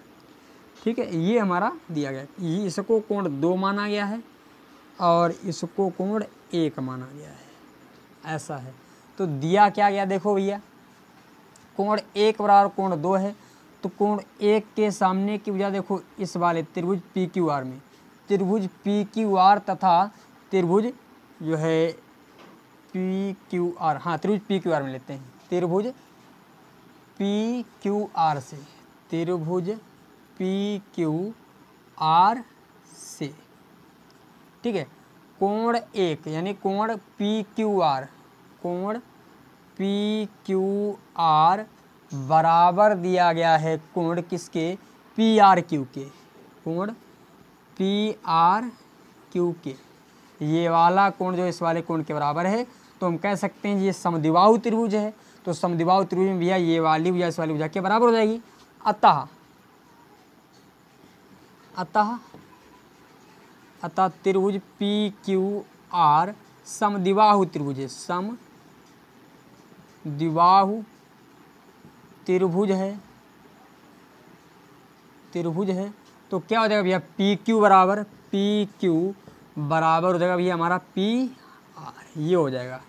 ठीक है। ये हमारा दिया गया है। ये इसको कोण 2 माना गया है और इसको कोण 1 माना गया है, ऐसा है। तो दिया क्या गया देखो भैया, कोण 1 बराबर कोण 2 है, तो कोण 1 के सामने की भुजा देखो इस वाले त्रिभुज PQR में, त्रिभुज PQR तथा त्रिभुज जो है PQR, हाँ त्रिभुज PQR में लेते हैं, त्रिभुज PQR से, त्रिभुज PQR से, ठीक है। कोण 1 यानी कोण PQR, कोण PQR बराबर दिया गया है कोण किसके, PRQ के, कोण PRQ के। ये वाला कोण जो इस वाले कोण के बराबर है, तो हम कह सकते हैं ये समद्विबाहु त्रिभुज है। तो समद्विबाहु त्रिभुज में भैया ये वाली भुजा इस वाली भुजा के बराबर हो जाएगी। अतः त्रिभुज PQR समद्विबाहु त्रिभुज है, समद्विबाहु त्रिभुज है। तो क्या हो जाएगा भैया, PQ बराबर हो जाएगा भैया हमारा PR, ये हो जाएगा।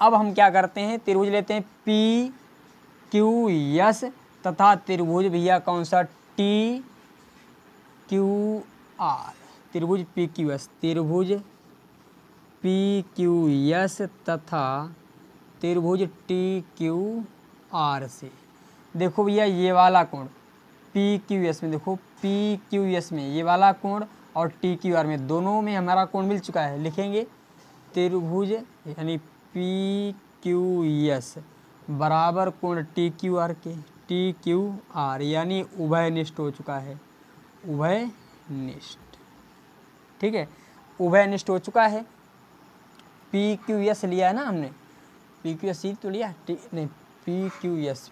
अब हम क्या करते हैं, त्रिभुज लेते हैं PQS तथा त्रिभुज भैया कौन सा TQR, त्रिभुज PQS तथा त्रिभुज TQR से। देखो भैया ये वाला कोण PQS में, देखो PQS में ये वाला कोण और TQR में, दोनों में हमारा कोण मिल चुका है। लिखेंगे त्रिभुज यानी PQS बराबर कोण TQR के, TQR यानी उभयनिष्ठ हो चुका है, उभयनिष्ठ, ठीक है, उभयनिष्ठ हो चुका है। PQS लिया है ना हमने, PQS ही तो लिया, नहीं PQS।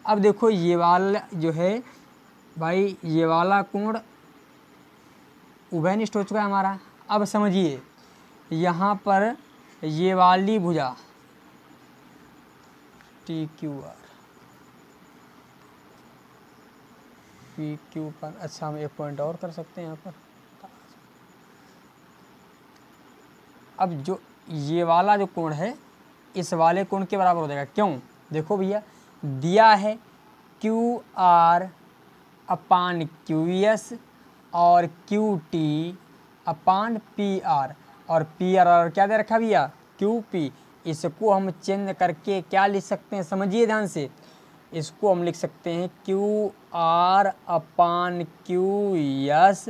अब देखो ये वाला जो है भाई, ये वाला कोण उभयनिष्ठ हो चुका है हमारा। अब समझिए यहाँ पर ये वाली भुजा TQR PQ पर, अच्छा हम एक पॉइंट और कर सकते हैं यहाँ पर। अब जो ये वाला जो कोण है इस वाले कोण के बराबर हो जाएगा। क्यों, देखो भैया दिया है QR अपान QS और QT अपान PR, और PR और क्या दे रखा भैया QP। इसको हम चेंज करके क्या लिख सकते हैं, समझिए ध्यान से, इसको हम लिख सकते हैं QR अपान QS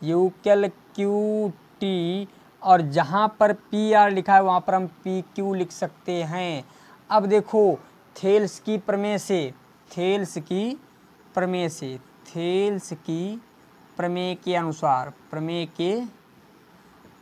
यूक्ल QT, और जहाँ पर PR लिखा है वहाँ पर हम PQ लिख सकते हैं। अब देखो थेल्स की प्रमेय के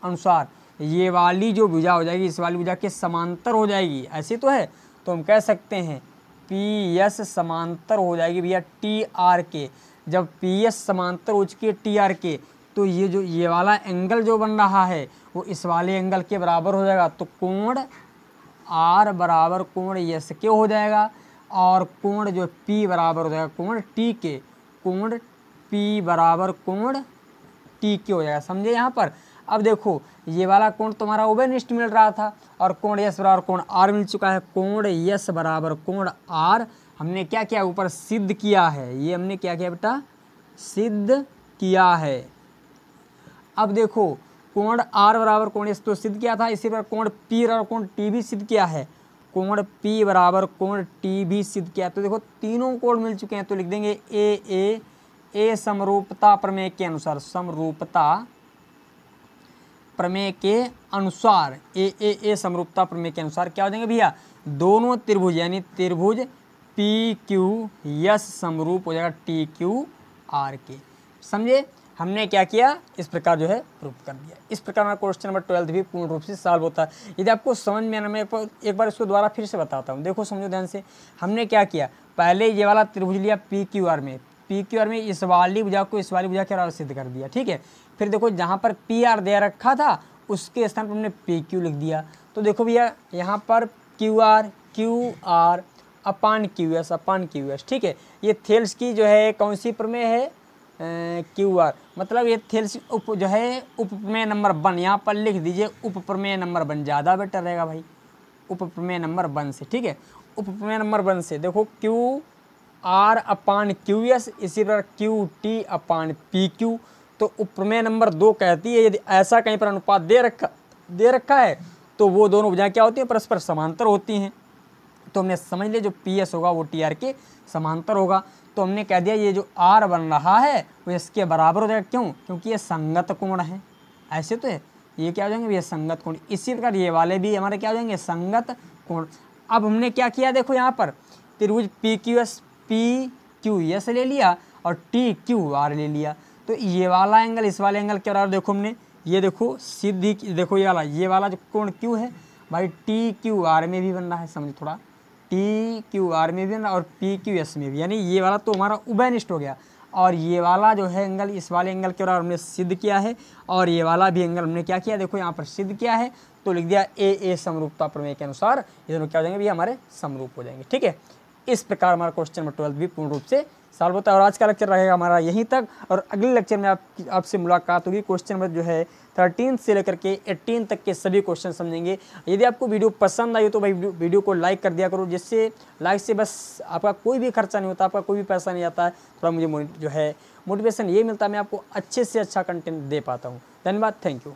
अनुसार ये वाली जो भुजा हो जाएगी इस वाली भुजा के समांतर हो जाएगी, ऐसे तो है। तो हम कह सकते हैं PS समांतर हो जाएगी भैया TR के। जब PS समांतर हो चुकी है TR के, तो ये जो ये वाला एंगल जो बन रहा है वो इस वाले एंगल के बराबर हो जाएगा। तो कोण R बराबर कोण S के हो जाएगा, और कोण जो P बराबर हो जाएगा कोण T के, कोण P बराबर कोण T के हो जाएगा। समझे यहाँ पर। अब देखो ये वाला कोण तुम्हारा उभयनिष्ठ मिल रहा था, और कोण S बराबर कोण R मिल चुका है। कोण S बराबर कोण R हमने क्या किया, ऊपर सिद्ध किया है। ये हमने क्या किया बेटा, सिद्ध किया है। अब देखो कोण R बराबर कोण S तो सिद्ध किया था, इसी पर कोण P और कोण T भी सिद्ध किया है। कोण P बराबर कोण T भी सिद्ध किया। तो देखो तीनों कोण मिल चुके हैं, तो लिख देंगे ए समरूपता प्रमेय के अनुसार, समरूपता प्रमेय के अनुसार ए समरूपता प्रमेय के अनुसार क्या हो जाएंगे भैया, दोनों त्रिभुज यानी त्रिभुज PQS समरूप हो जाएगा TQR के। समझे। हमने क्या किया, इस प्रकार जो है प्रूव कर दिया। इस प्रकार हमारा क्वेश्चन नंबर 12 भी पूर्ण रूप से सॉल्व होता है। यदि आपको समझ में आना, मैं एक बार इसको दोबारा फिर से बताता हूँ। देखो समझो ध्यान से, हमने क्या किया, पहले ये वाला त्रिभुज लिया पी क्यू आर में, पी क्यू आर में इस वाली भुजा को इस वाली भुजा के बराबर सिद्ध कर दिया, ठीक है। फिर देखो जहाँ पर पी आर दे रखा था उसके स्थान पर हमने पी क्यू लिख दिया। तो देखो भैया यहाँ पर Q R upon Q S, ठीक है। ये थेल्स की जो है कौन सी प्रमेय है, क्यू आर, मतलब ये थेल्स जो है उपप्रमेय नंबर 1, यहाँ पर लिख दीजिए उपप्रमेय नंबर 1, ज़्यादा बेटर रहेगा भाई, उपप्रमेय नंबर 1 से, ठीक है। उपप्रमेय नंबर 1 से देखो Q R upon Q S, इसी प्रकार Q T upon P Q. तो उपप्रमेय नंबर 2 कहती है यदि ऐसा कहीं पर अनुपात दे रखा है तो वो दोनों भुजाएं क्या होती हैं, परस्पर समांतर होती हैं। तो हमने समझ लिया जो पी एस होगा वो टी आर के समांतर होगा। तो हमने कह दिया ये जो आर बन रहा है वो इसके बराबर हो जाएगा, क्यों, क्योंकि ये संगत कोण है। ऐसे तो है, ये क्या हो जाएंगे, ये संगत कोण। इसी प्रकार ये वाले भी हमारे क्या हो जाएंगे, संगत कोण। अब हमने क्या किया, देखो यहाँ पर त्रिभुज पी क्यू एस ले लिया और टी क्यू आर ले लिया। तो ये वाला एंगल इस वाले एंगल के बराबर, देखो हमने ये देखो सीधी, देखो ये वाला जो कोण क्यू है भाई टी क्यू आर में भी बन रहा है, समझ थोड़ा, टी क्यू आर में भी बन रहा है और पी क्यू एस में भी, यानी ये वाला तो हमारा उभयनिष्ठ हो गया। और ये वाला जो है एंगल इस वाले एंगल के बराबर हमने सिद्ध किया है, और ये वाला भी एंगल हमने क्या किया, देखो यहाँ पर सिद्ध किया है। तो लिख दिया ए समरूपता प्रमेय के अनुसार ये दोनों क्या हो जाएंगे भैया, हमारे समरूप हो जाएंगे, ठीक है। इस प्रकार हमारा क्वेश्चन नंबर 12 भी पूर्ण रूप से सॉल्व होता है। और आज का लेक्चर रहेगा हमारा यहीं तक, और अगले लेक्चर में आपसे मुलाकात होगी। क्वेश्चन नंबर जो है 13 से लेकर के 18 तक के सभी क्वेश्चन समझेंगे। यदि आपको वीडियो पसंद आई हो तो भाई वीडियो को लाइक कर दिया करो, जिससे लाइक से बस आपका कोई भी खर्चा नहीं होता, आपका कोई भी पैसा नहीं आता है, थोड़ा मुझे जो है मोटिवेशन ये मिलता है, मैं आपको अच्छे से अच्छा कंटेंट दे पाता हूँ। धन्यवाद, थैंक यू।